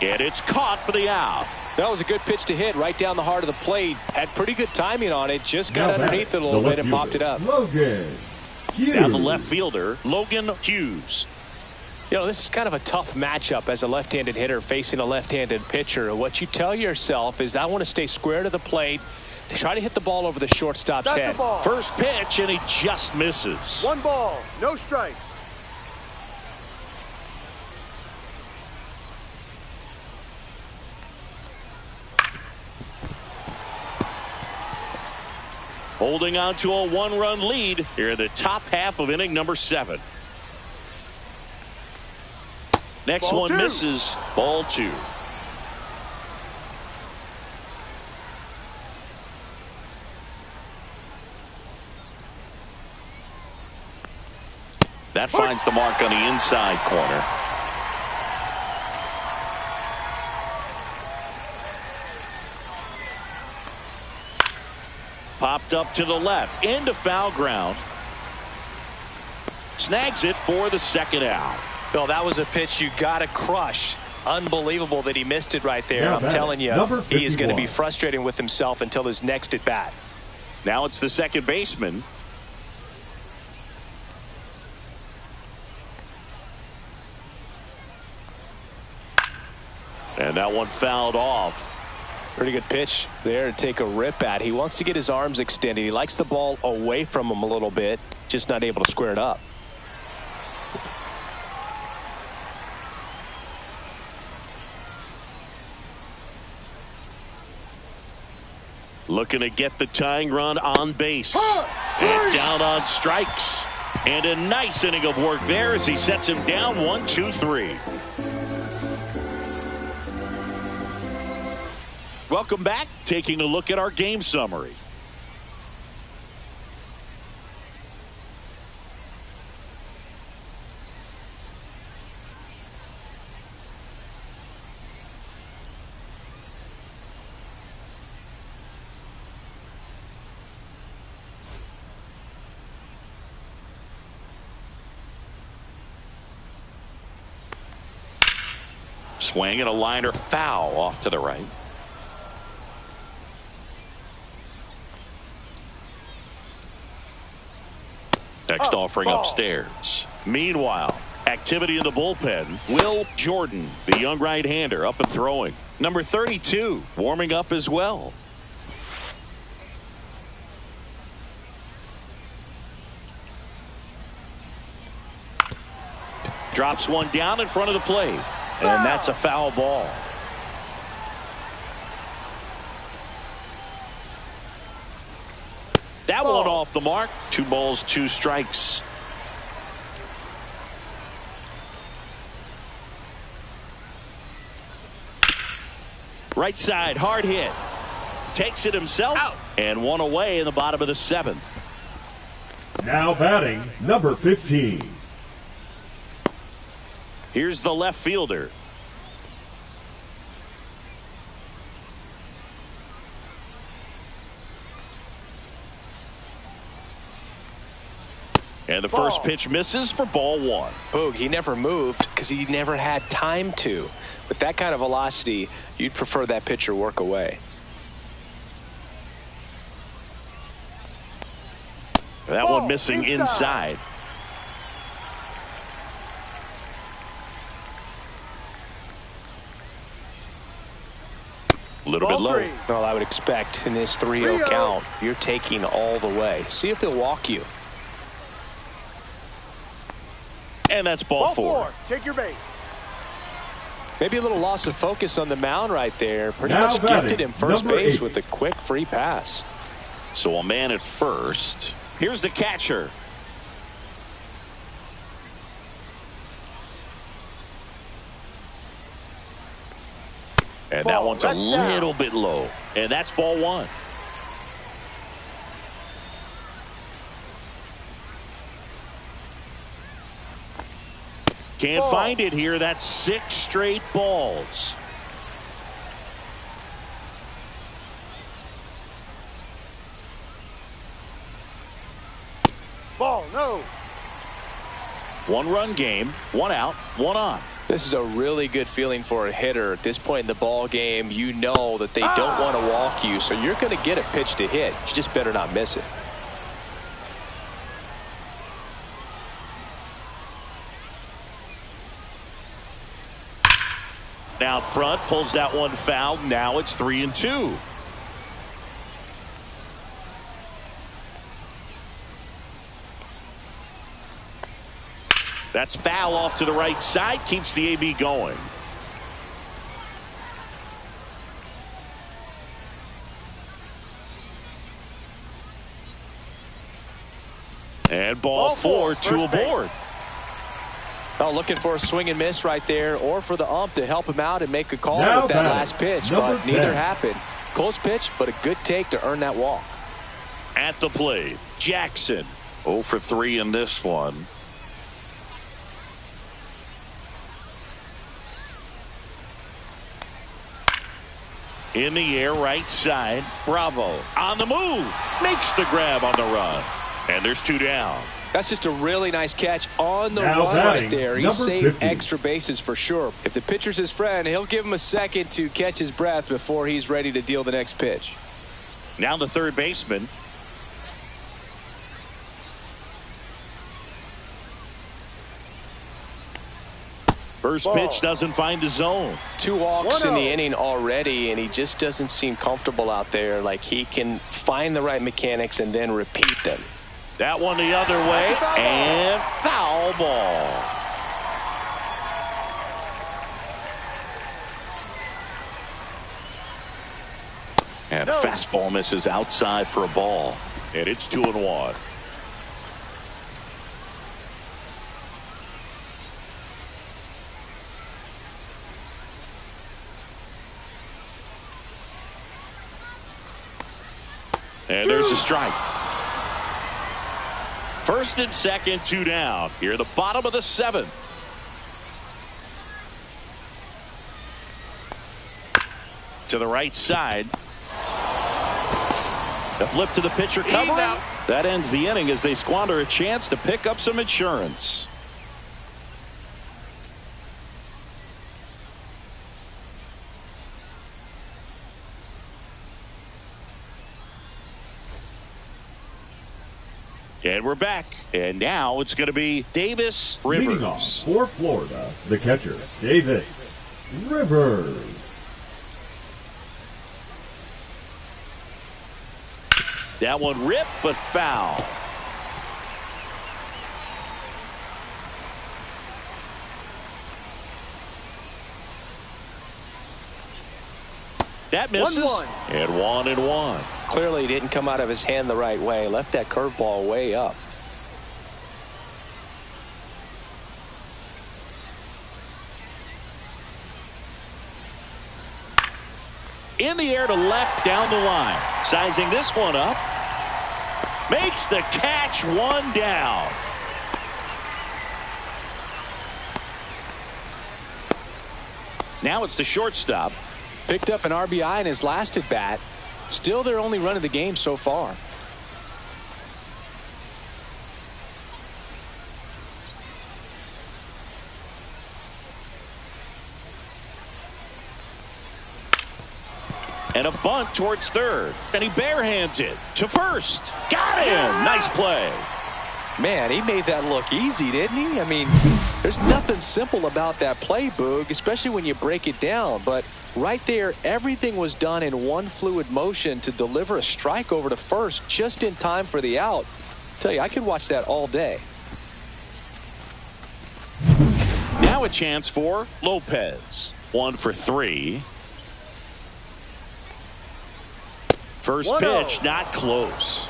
And it's caught for the out. That was a good pitch to hit right down the heart of the plate. Had pretty good timing on it. Just got underneath it a little bit and popped it up. Logan Hughes. Now the left fielder, Logan Hughes. You know, this is kind of a tough matchup as a left-handed hitter facing a left-handed pitcher. What you tell yourself is, I want to stay square to the plate, try to hit the ball over the shortstop's head. First pitch, and he just misses. 1 ball, no strike. Holding on to a 1-run lead here in the top half of inning number 7. Next Ball one 2. misses. Ball 2. That finds the mark on the inside corner. Popped up to the left, into foul ground. Snags it for the second out. Well, that was a pitch you got to crush. Unbelievable that he missed it right there. Yeah, I'm telling you, he is going to be 51. frustrating with himself until his next at bat. Now it's the second baseman. And that one fouled off. Pretty good pitch there to take a rip at. He wants to get his arms extended. He likes the ball away from him a little bit, just not able to square it up. Looking to get the tying run on base. And down on strikes. And a nice inning of work there as he sets him down 1-2-3. Welcome back. Taking a look at our game summary. Swing and a liner foul off to the right. Next offering upstairs. Meanwhile, activity in the bullpen. Will Jordan, the young right-hander, up and throwing. Number 32, warming up as well. Drops one down in front of the plate. And that's a foul ball. That one off the mark. 2 balls, 2 strikes. Right side, hard hit. Takes it himself. Out. And one away in the bottom of the 7th. Now batting, number 15. Here's the left fielder. And the first pitch misses for ball 1. Boog, he never moved because he never had time to. With that kind of velocity, you'd prefer that pitcher work away. That one missing inside. A little bit low. Well, I would expect in this 3-0 count, you're taking all the way. See if they'll walk you. And that's ball 4. Take your base. Maybe a little loss of focus on the mound right there. Pretty Now much batting, gifted him first number base 8. with a quick free pass. So a man at first. Here's the catcher. And that one's a little bit low. And that's ball 1. Can't find it here. That's 6 straight balls. Ball, no. 1-run game, 1 out, 1 on. This is a really good feeling for a hitter at this point in the ball game. You know that they don't want to walk you, so you're going to get a pitch to hit. You just better not miss it. Out front, pulls that one foul. Now it's 3-2. That's foul off to the right side. Keeps the AB going. And ball 4, 2 aboard. Oh, looking for a swing and miss right there, or for the ump to help him out and make a call Now with that batting, last pitch, number but neither 10. happened. Close pitch, but a good take to earn that walk. At the plate, Jackson. 0 for 3 in this one. In the air, right side. Bravo on the move. Makes the grab on the run. And there's 2 down. That's just a really nice catch on the Now run batting, right there. He number saved 50. extra bases for sure. If the pitcher's his friend, he'll give him a second to catch his breath before he's ready to deal the next pitch. Now the third baseman. First pitch doesn't find the zone. 2 walks in the 1-0. inning already, and he just doesn't seem comfortable out there. Like he can find the right mechanics and then repeat them. That one the other way, and foul ball. And fastball misses outside for a ball. And it's 2-1. And there's a strike. First and second, 2 down. Here at the bottom of the 7th. To the right side. The flip to the pitcher cover. That ends the inning as they squander a chance to pick up some insurance. And we're back. And now it's going to be Davis Leading off Rivers. for Florida, the catcher, Davis Rivers. That one ripped, but foul. That misses. 1-1. And 1-1. Clearly he didn't come out of his hand the right way. Left that curveball way up. In the air to left down the line. Sizing this one up. Makes the catch, 1 down. Now it's the shortstop. Picked up an RBI in his last at bat. Still their only run of the game so far. And a bunt towards third. And he barehands it to first. Got him. Nice play. Man, he made that look easy, didn't he? I mean, there's nothing simple about that play, Boog, especially when you break it down. But right there, everything was done in one fluid motion to deliver a strike over to first just in time for the out. Tell you, I could watch that all day. Now a chance for Lopez. 1 for 3. First 1-0. pitch, not close.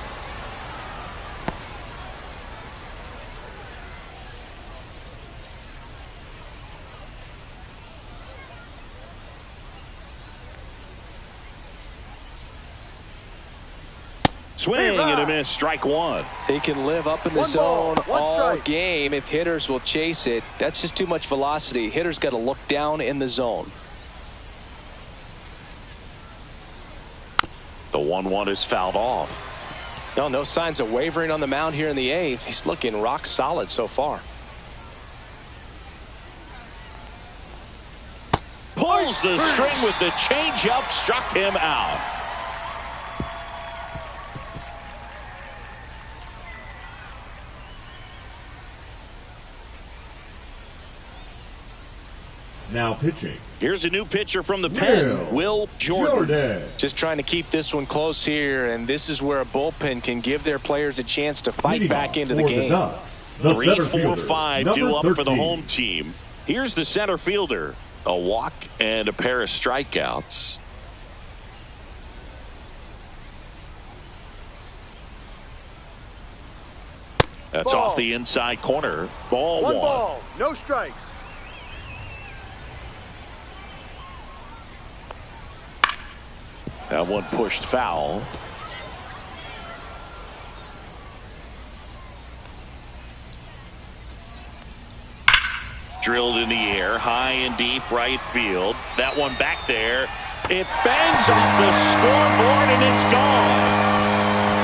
Swing and a miss, strike 1. He can live up in the 1 ball, zone 1 all strike. game if hitters will chase it. That's just too much velocity. Hitters got to look down in the zone. The 1-1 is fouled off. No signs of wavering on the mound here in the 8th. He's looking rock solid so far. Pulls the string with the changeup, struck him out. Now pitching, Here's a new pitcher from the pen, Will Jordan. Just trying to keep this one close here, and this is where a bullpen can give their players a chance to fight Leading back off into the for game. Ducks, the 3, center 4, fielder, 5 number due up for the 13. home team. Here's the center fielder. A walk and a pair of strikeouts. That's Ball. off the inside corner. Ball 1 1. ball, no strikes. That one pushed foul. Drilled in the air, high and deep right field. That one back there It bangs off the scoreboard, and it's gone.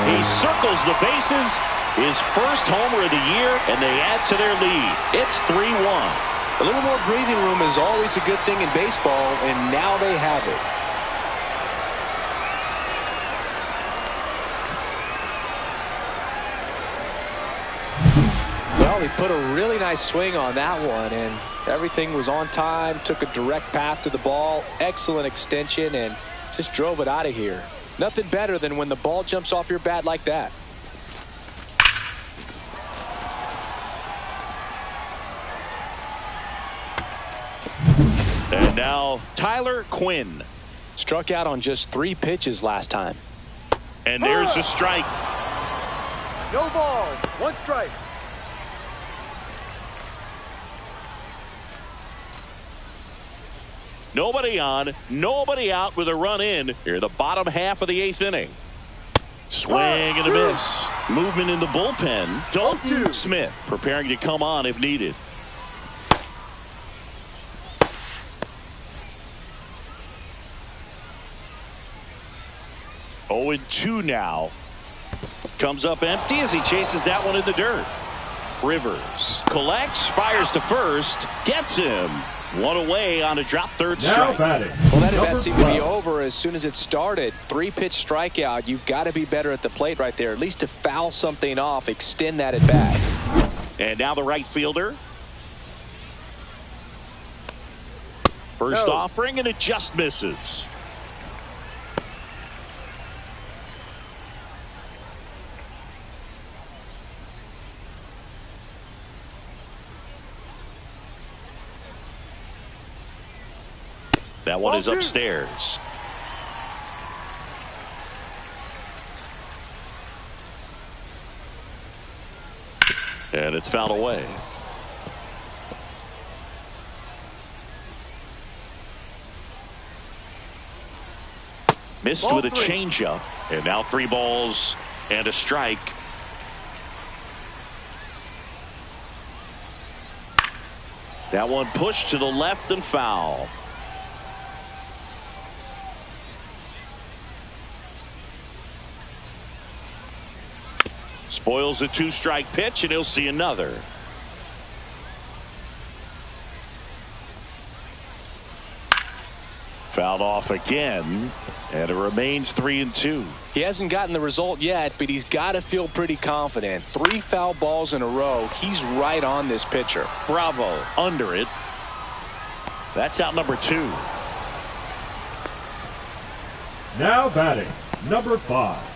He circles the bases, his first homer of the year, and they add to their lead. It's 3-1. A little more breathing room is always a good thing in baseball, and now they have it. Well, he put a really nice swing on that one, and everything was on time, took a direct path to the ball, excellent extension, and just drove it out of here. Nothing better than when the ball jumps off your bat like that. And now Tyler Quinn. Struck out on just 3 pitches last time. And there's a strike. No ball. 1 strike. Nobody on, nobody out with a run in here, the bottom half of the 8th inning. Swing and a miss. Movement in the bullpen. Dalton Smith preparing to come on if needed. Oh, 0-2 now. Comes up empty as he chases that one in the dirt. Rivers collects, fires to first, gets him. One away on a drop third strike. Now batting. Well, that at bat seemed to be over as soon as it started. 3-pitch strikeout. You've got to be better at the plate right there, at least to foul something off, extend that at bat. And now the right fielder. First offering, and it just misses. That one is upstairs. And it's fouled away. Missed with a changeup. And now 3 balls and a strike. That one pushed to the left and foul. Spoils a 2-strike pitch, and he'll see another. Fouled off again, and it remains 3-2. He hasn't gotten the result yet, but he's got to feel pretty confident. 3 foul balls in a row. He's right on this pitcher. Bravo under it. That's out number 2. Now batting, number 5.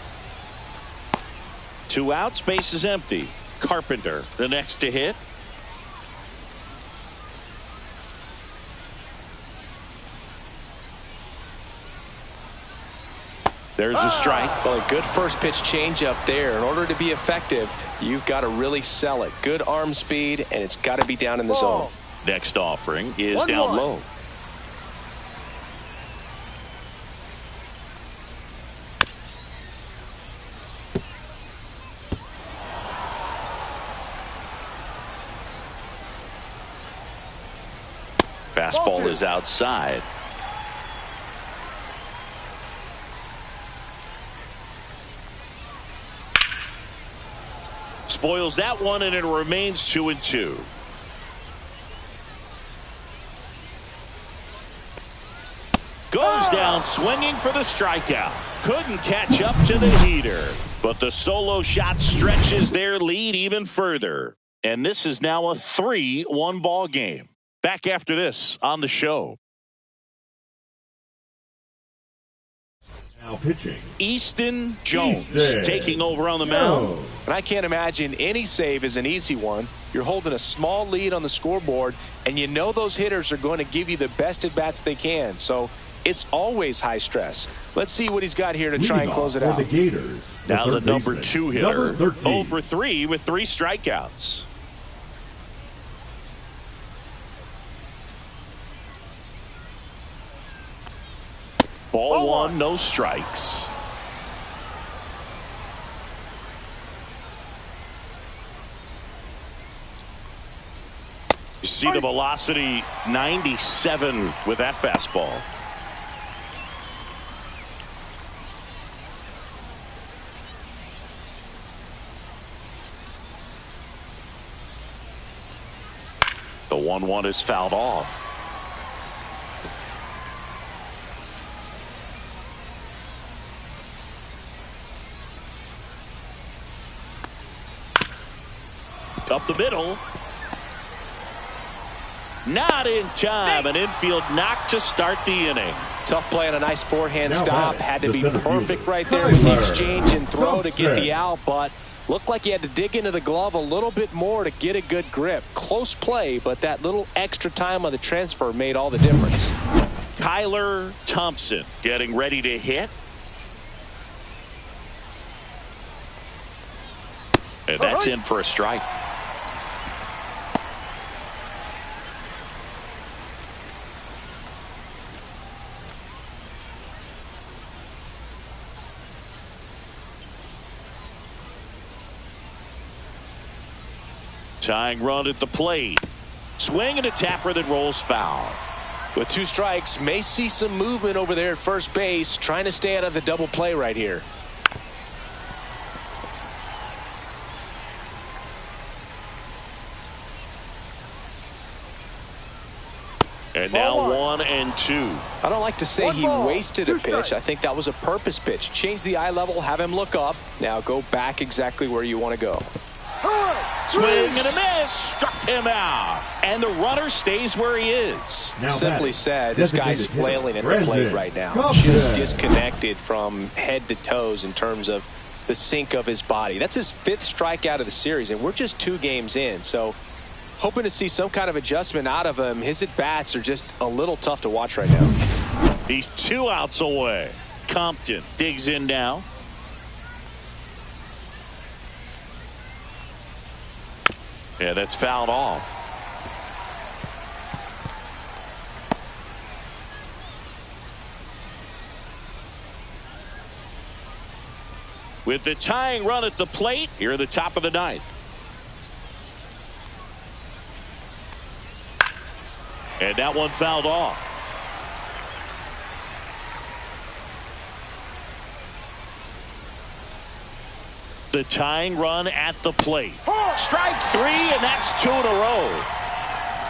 2 outs, base is empty. Carpenter, the next to hit. There's a strike. Well, a good first pitch changeup there. In order to be effective, you've got to really sell it. Good arm speed, and it's got to be down in the zone. Next offering is down low. Fastball is outside. Spoils that one, and it remains 2-2. Goes down swinging for the strikeout. Couldn't catch up to the heater, but the solo shot stretches their lead even further. And this is now a 3-1 ball game. Back after this on the show. Now pitching. Easton Jones taking over on the mound. And I can't imagine any save is an easy one. You're holding a small lead on the scoreboard, and you know those hitters are going to give you the best at-bats they can. So it's always high stress. Let's see what he's got here to try and close it out. The Gators, now the number 2 hitter, 0 for 3 with 3 strikeouts. Ball 1, no strikes. You see the velocity 97 with that fastball. The 1-1 is fouled off. Up the middle. Not in time. An infield knock to start the inning. Tough play on a nice forehand Now stop. batting, Had to be the perfect fielder, right there with the Tyler exchange and throw to get the Thompson. out, but looked like he had to dig into the glove a little bit more to get a good grip. Close play, but that little extra time on the transfer made all the difference. Tyler Thompson getting ready to hit. And that's in for a strike. Tying run at the plate. Swing and a tapper that rolls foul. With 2 strikes, may see some movement over there at first base, trying to stay out of the double play right here. And now 1-2. I don't like to say he wasted a 2 pitch. strikes. I think that was a purpose pitch. Change the eye level, have him look up. Now go back exactly where you want to go. Swing and a miss. Struck him out. And the runner stays where he is. Now Simply batting, said, this guy's designated hitter, flailing at the Brandon plate right now. Thompson. Just disconnected from head to toes in terms of the sink of his body. That's his 5th strikeout of the series, and we're just 2 games in. So hoping to see some kind of adjustment out of him. His at-bats are just a little tough to watch right now. He's 2 outs away. Compton digs in now. Yeah, that's fouled off. With the tying run at the plate, here at the top of the 9th. And that one fouled off. The tying run at the plate. Strike 3, and that's 2 in a row.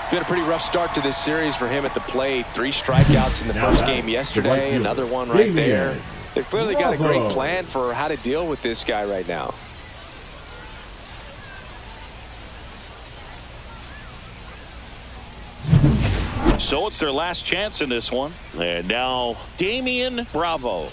It's been a pretty rough start to this series for him at the plate. 3 strikeouts in the first game yesterday. Another one right there. They've clearly got a great plan for how to deal with this guy right now. So it's their last chance in this one. And now Damian Bravo.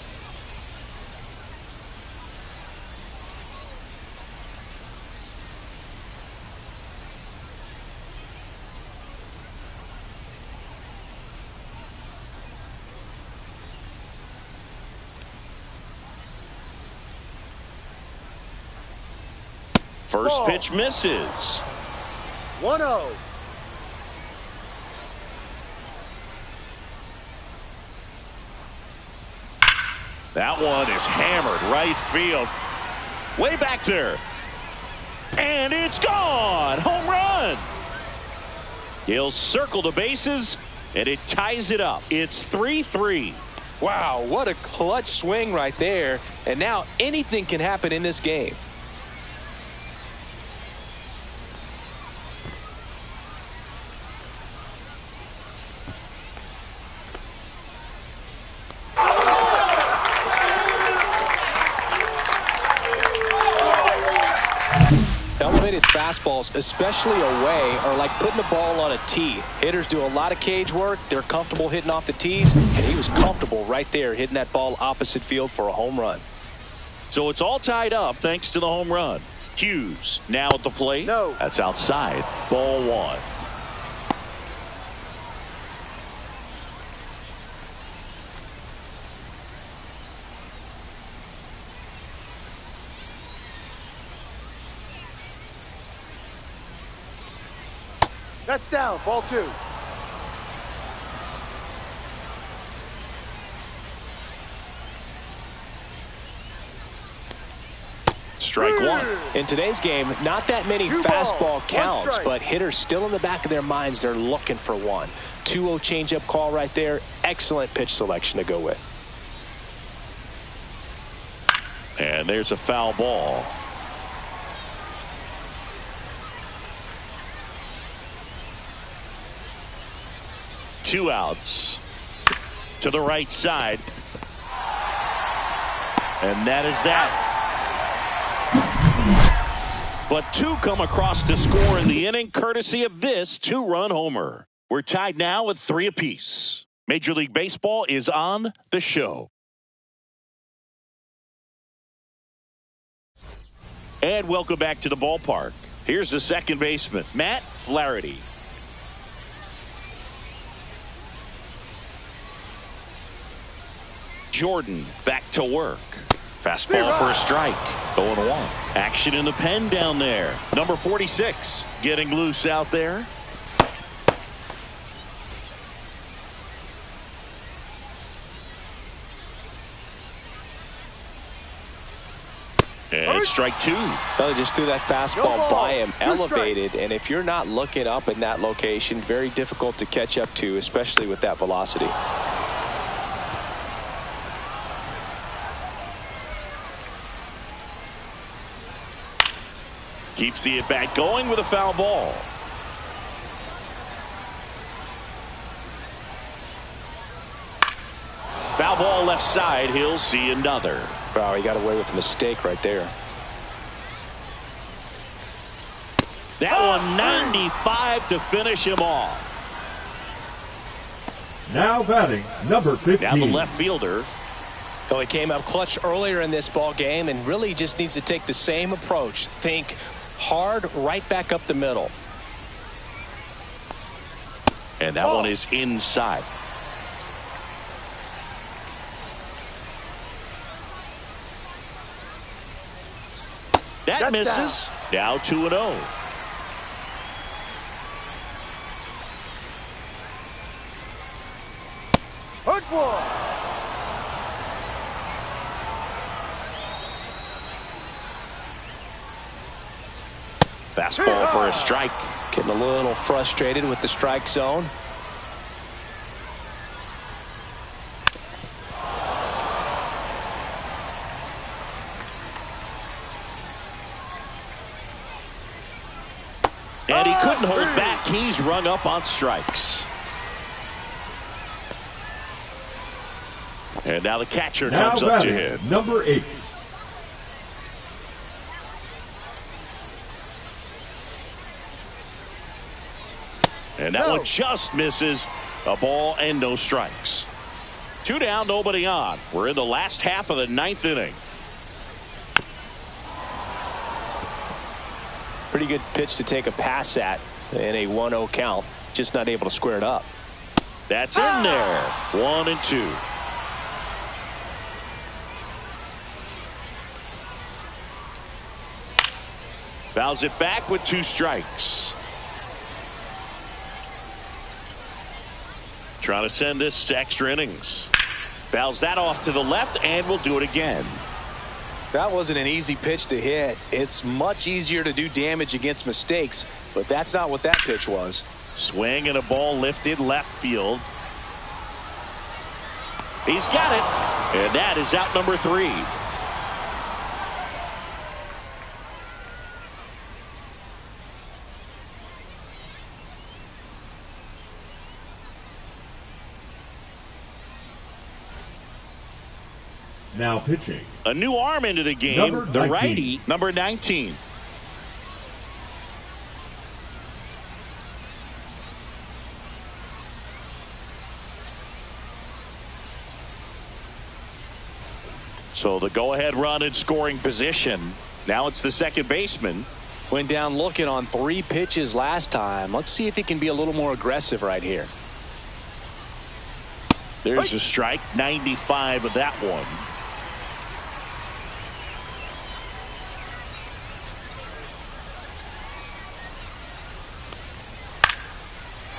First pitch misses. 1-0. That one is hammered right field. Way back there. And it's gone. Home run. He'll circle the bases, and it ties it up. It's 3-3. Wow, what a clutch swing right there. And now anything can happen in this game. Elevated fastballs, especially away, are like putting the ball on a tee. Hitters do a lot of cage work. They're comfortable hitting off the tees, and he was comfortable right there hitting that ball opposite field for a home run. So it's all tied up thanks to the home run. Hughes now at the plate. No. That's outside. Ball 1. That's down. Ball 2. Strike 1. In today's game, not that many Two fastball balls, one counts, strike. but hitters still in the back of their minds, they're looking for one. 2-0 changeup call right there. Excellent pitch selection to go with. And there's a foul ball. 2 outs. To the right side. And that is that. But 2 come across to score in the inning, courtesy of this 2-run homer. We're tied now at 3 apiece. Major League Baseball is on the show. And welcome back to the ballpark. Here's the second baseman, Matt Flaherty. Jordan back to work. Fastball for a strike. 0-1. Action in the pen down there. Number 46 getting loose out there. And strike 2. Well, they just threw that fastball by him, elevated, and if you're not looking up in that location, very difficult to catch up to, especially with that velocity. Keeps the at-bat going with a foul ball. Foul ball left side. He'll see another. Wow, he got away with a mistake right there. That one 95 to finish him off. Now batting, number 15. Now the left fielder. So he came up clutch earlier in this ball game and really just needs to take the same approach. Think hard right back up the middle. And that one is inside. That misses. Now 2-0. Hook one. Fastball for a strike. Getting a little frustrated with the strike zone. And he couldn't hold back. He's rung up on strikes. And now the catcher comes up to him. Number 8. And that one just misses. A ball and no strikes. 2 down, nobody on. We're in the last half of the 9th inning. Pretty good pitch to take a pass at in a 1-0 count. Just not able to square it up. That's in there. 1-2. Fouls it back with 2 strikes. Trying to send this to extra innings. Fouls that off to the left and will do it again. That wasn't an easy pitch to hit. It's much easier to do damage against mistakes, but that's not what that pitch was. Swing and a ball lifted left field. He's got it. And that is out number 3. Now pitching. A new arm into the game. Number the 19. righty, number 19. So the go-ahead run in scoring position. Now it's the second baseman. Went down looking on 3 pitches last time. Let's see if he can be a little more aggressive right here. There's a strike. 95 of that one.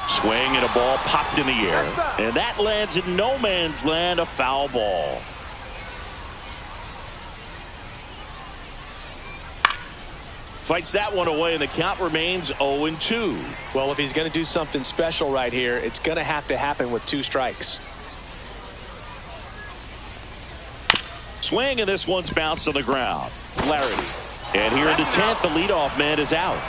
Swing and a ball popped in the air. And that lands in no man's land, a foul ball. Fights that one away, and the count remains 0-2. Well, if he's going to do something special right here, it's going to have to happen with 2 strikes. Swing, and this one's bounced to the ground. Flaherty. And here in the 10th, the leadoff man is out.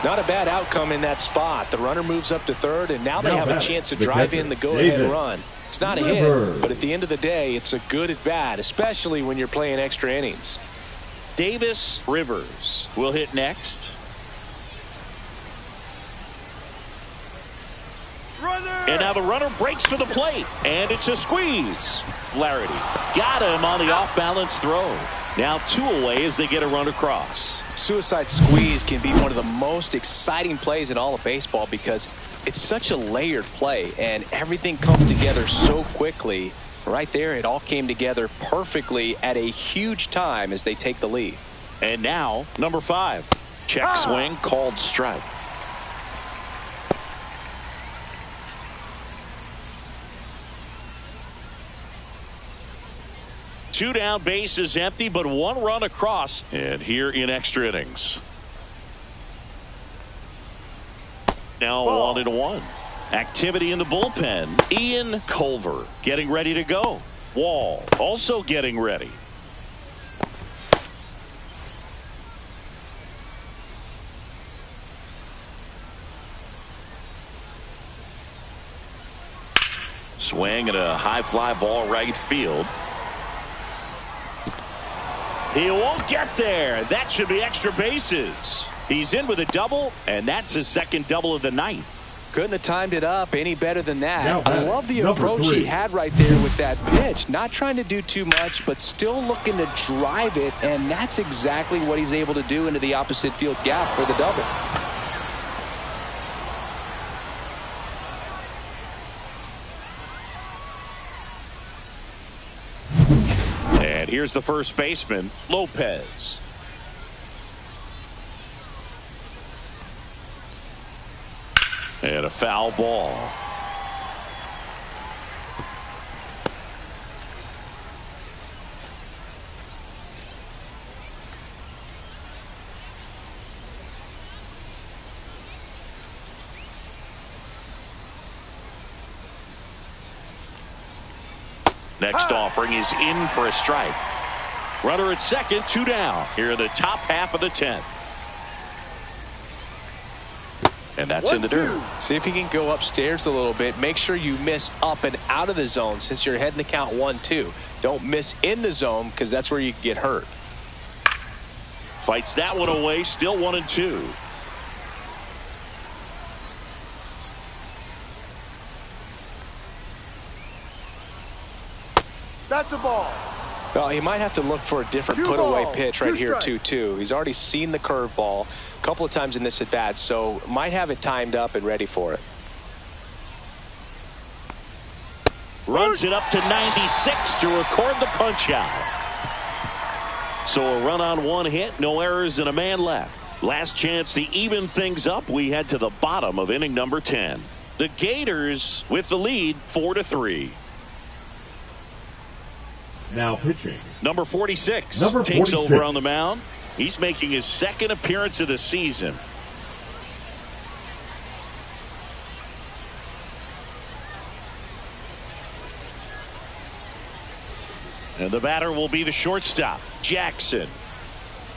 Not a bad outcome in that spot. The runner moves up to third, and now they have a chance to drive in the go-ahead run. It's not a hit, but at the end of the day, it's a good at bat, especially when you're playing extra innings. Davis Rivers will hit next. And now the runner breaks for the plate, and it's a squeeze. Flaherty got him on the off-balance throw. Now 2 away as they get a run across. Suicide squeeze can be one of the most exciting plays in all of baseball because it's such a layered play, and everything comes together so quickly. Right there, it all came together perfectly at a huge time as they take the lead. And now, number 5. Check swing, called strike. Two down, base is empty, but 1 run across. And here in extra innings. Now 1-1. Activity in the bullpen. Ian Culver getting ready to go. Wall also getting ready. Swing and a high fly ball right field. He won't get there. That should be extra bases. He's in with a double, and that's his second double of the night. Couldn't have timed it up any better than that. Now, I love the approach he had right there with that pitch. Not trying to do too much, but still looking to drive it, and that's exactly what he's able to do into the opposite field gap for the double. And here's the first baseman, Lopez. And a foul ball. Next offering is in for a strike. Runner at second, 2 down. Here in the top half of the 10th. And that's in the dirt. See if you can go upstairs a little bit. Make sure you miss up and out of the zone since you're heading the count 1-2. Don't miss in the zone because that's where you get hurt. Fights that one away. Still 1-2. That's a ball. Well, he might have to look for a different put-away pitch right here, 2-2. He's already seen the curveball a couple of times in this at-bat, so might have it timed up and ready for it. Runs it up to 96 to record the punch-out. So a run on 1 hit, no errors, and a man left. Last chance to even things up. We head to the bottom of inning number 10. The Gators with the lead, 4-3. Now pitching. Number 46 Number takes 46. over on the mound. He's making his second appearance of the season. And the batter will be the shortstop, Jackson.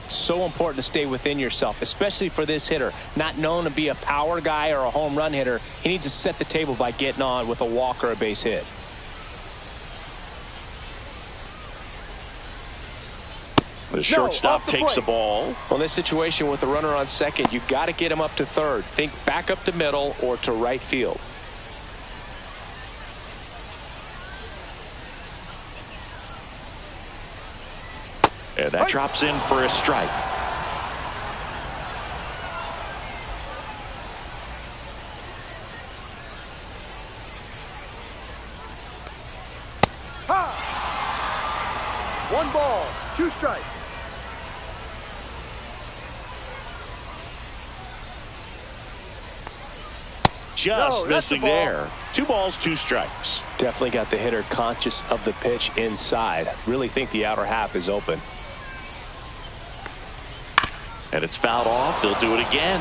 So important to stay within yourself, especially for this hitter. Not known to be a power guy or a home run hitter. He needs to set the table by getting on with a walk or a base hit. The shortstop takes the ball. Well, in this situation with the runner on second, you've got to get him up to third. Think back up the middle or to right field. And that drops in for a strike. Ha! 1 ball, 2 strikes. Just missing there. 2 balls, 2 strikes. Definitely got the hitter conscious of the pitch inside. Really think the outer half is open. And it's fouled off. They'll do it again.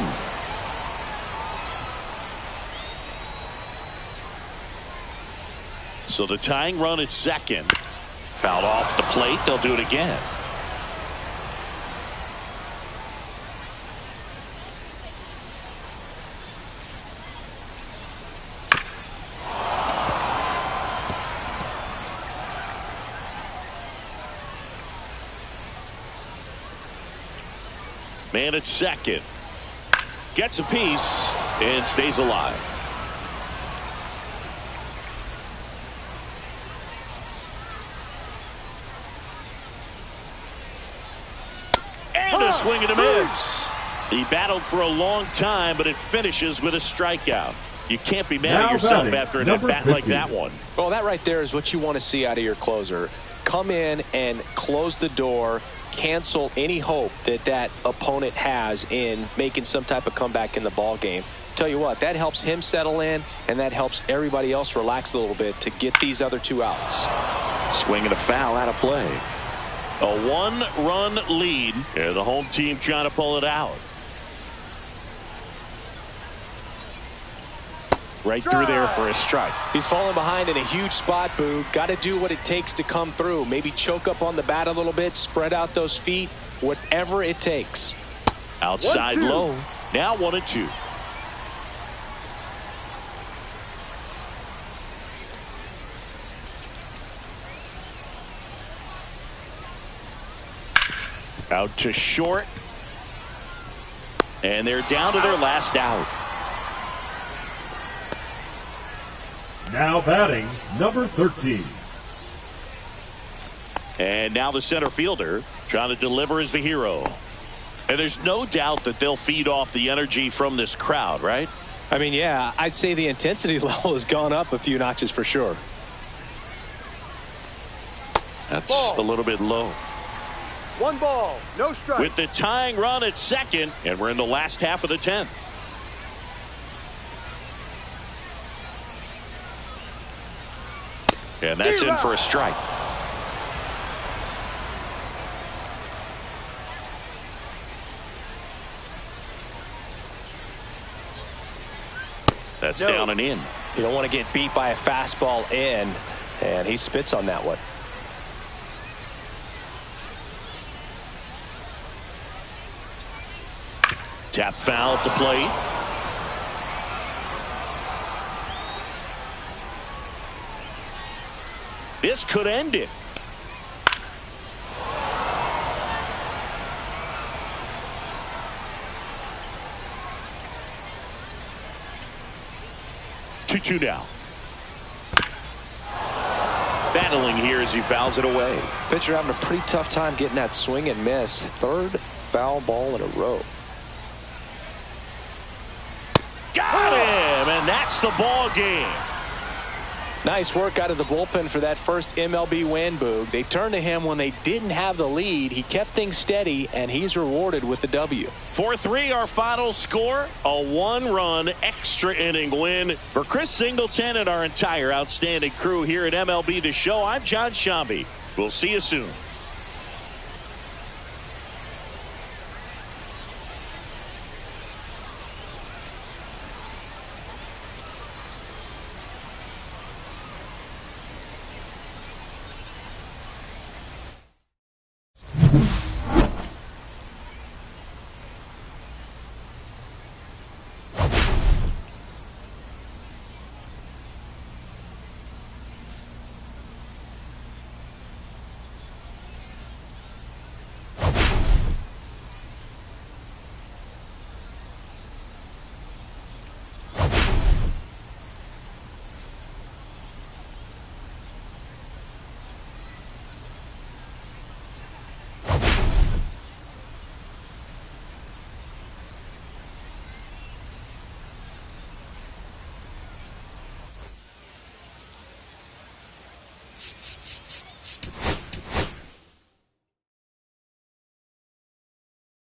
So the tying run at second. Fouled off the plate. They'll do it again. Man at second. Gets a piece and stays alive. And a swing and a miss. He battled for a long time, but it finishes with a strikeout. You can't be mad at yourself after an at-bat like that one. Well, that right there is what you want to see out of your closer. Come in and close the door, cancel any hope that that opponent has in making some type of comeback in the ball game. Tell you what, that helps him settle in, and that helps everybody else relax a little bit to get these other 2 outs. Swing and a foul out of play. A 1-run lead, and the home team trying to pull it out. Right through there for a strike. He's falling behind in a huge spot, Boog. Got to do what it takes to come through. Maybe choke up on the bat a little bit, spread out those feet, whatever it takes. Outside low. Now 1-2. Out to short. And they're down to their last out. Now batting, number 13. And now the center fielder trying to deliver as the hero. And there's no doubt that they'll feed off the energy from this crowd, right? I mean, yeah, I'd say the intensity level has gone up a few notches for sure. That's a little bit low. 1 ball, no strike. With the tying run at second, and we're in the last half of the 10th. And that's in for a strike. That's down and in. You don't want to get beat by a fastball in, and he spits on that one. Tap foul at the plate. This could end it. Two now. Battling here as he fouls it away. Pitcher having a pretty tough time getting that swing and miss. 3rd foul ball in a row. Got him, and that's the ball game. Nice work out of the bullpen for that first MLB win, Boog. They turned to him when they didn't have the lead. He kept things steady, and he's rewarded with the W. 4-3 our final score. A 1-run extra inning win for Chris Singleton and our entire outstanding crew here at MLB The Show. I'm John Shambi. We'll see you soon.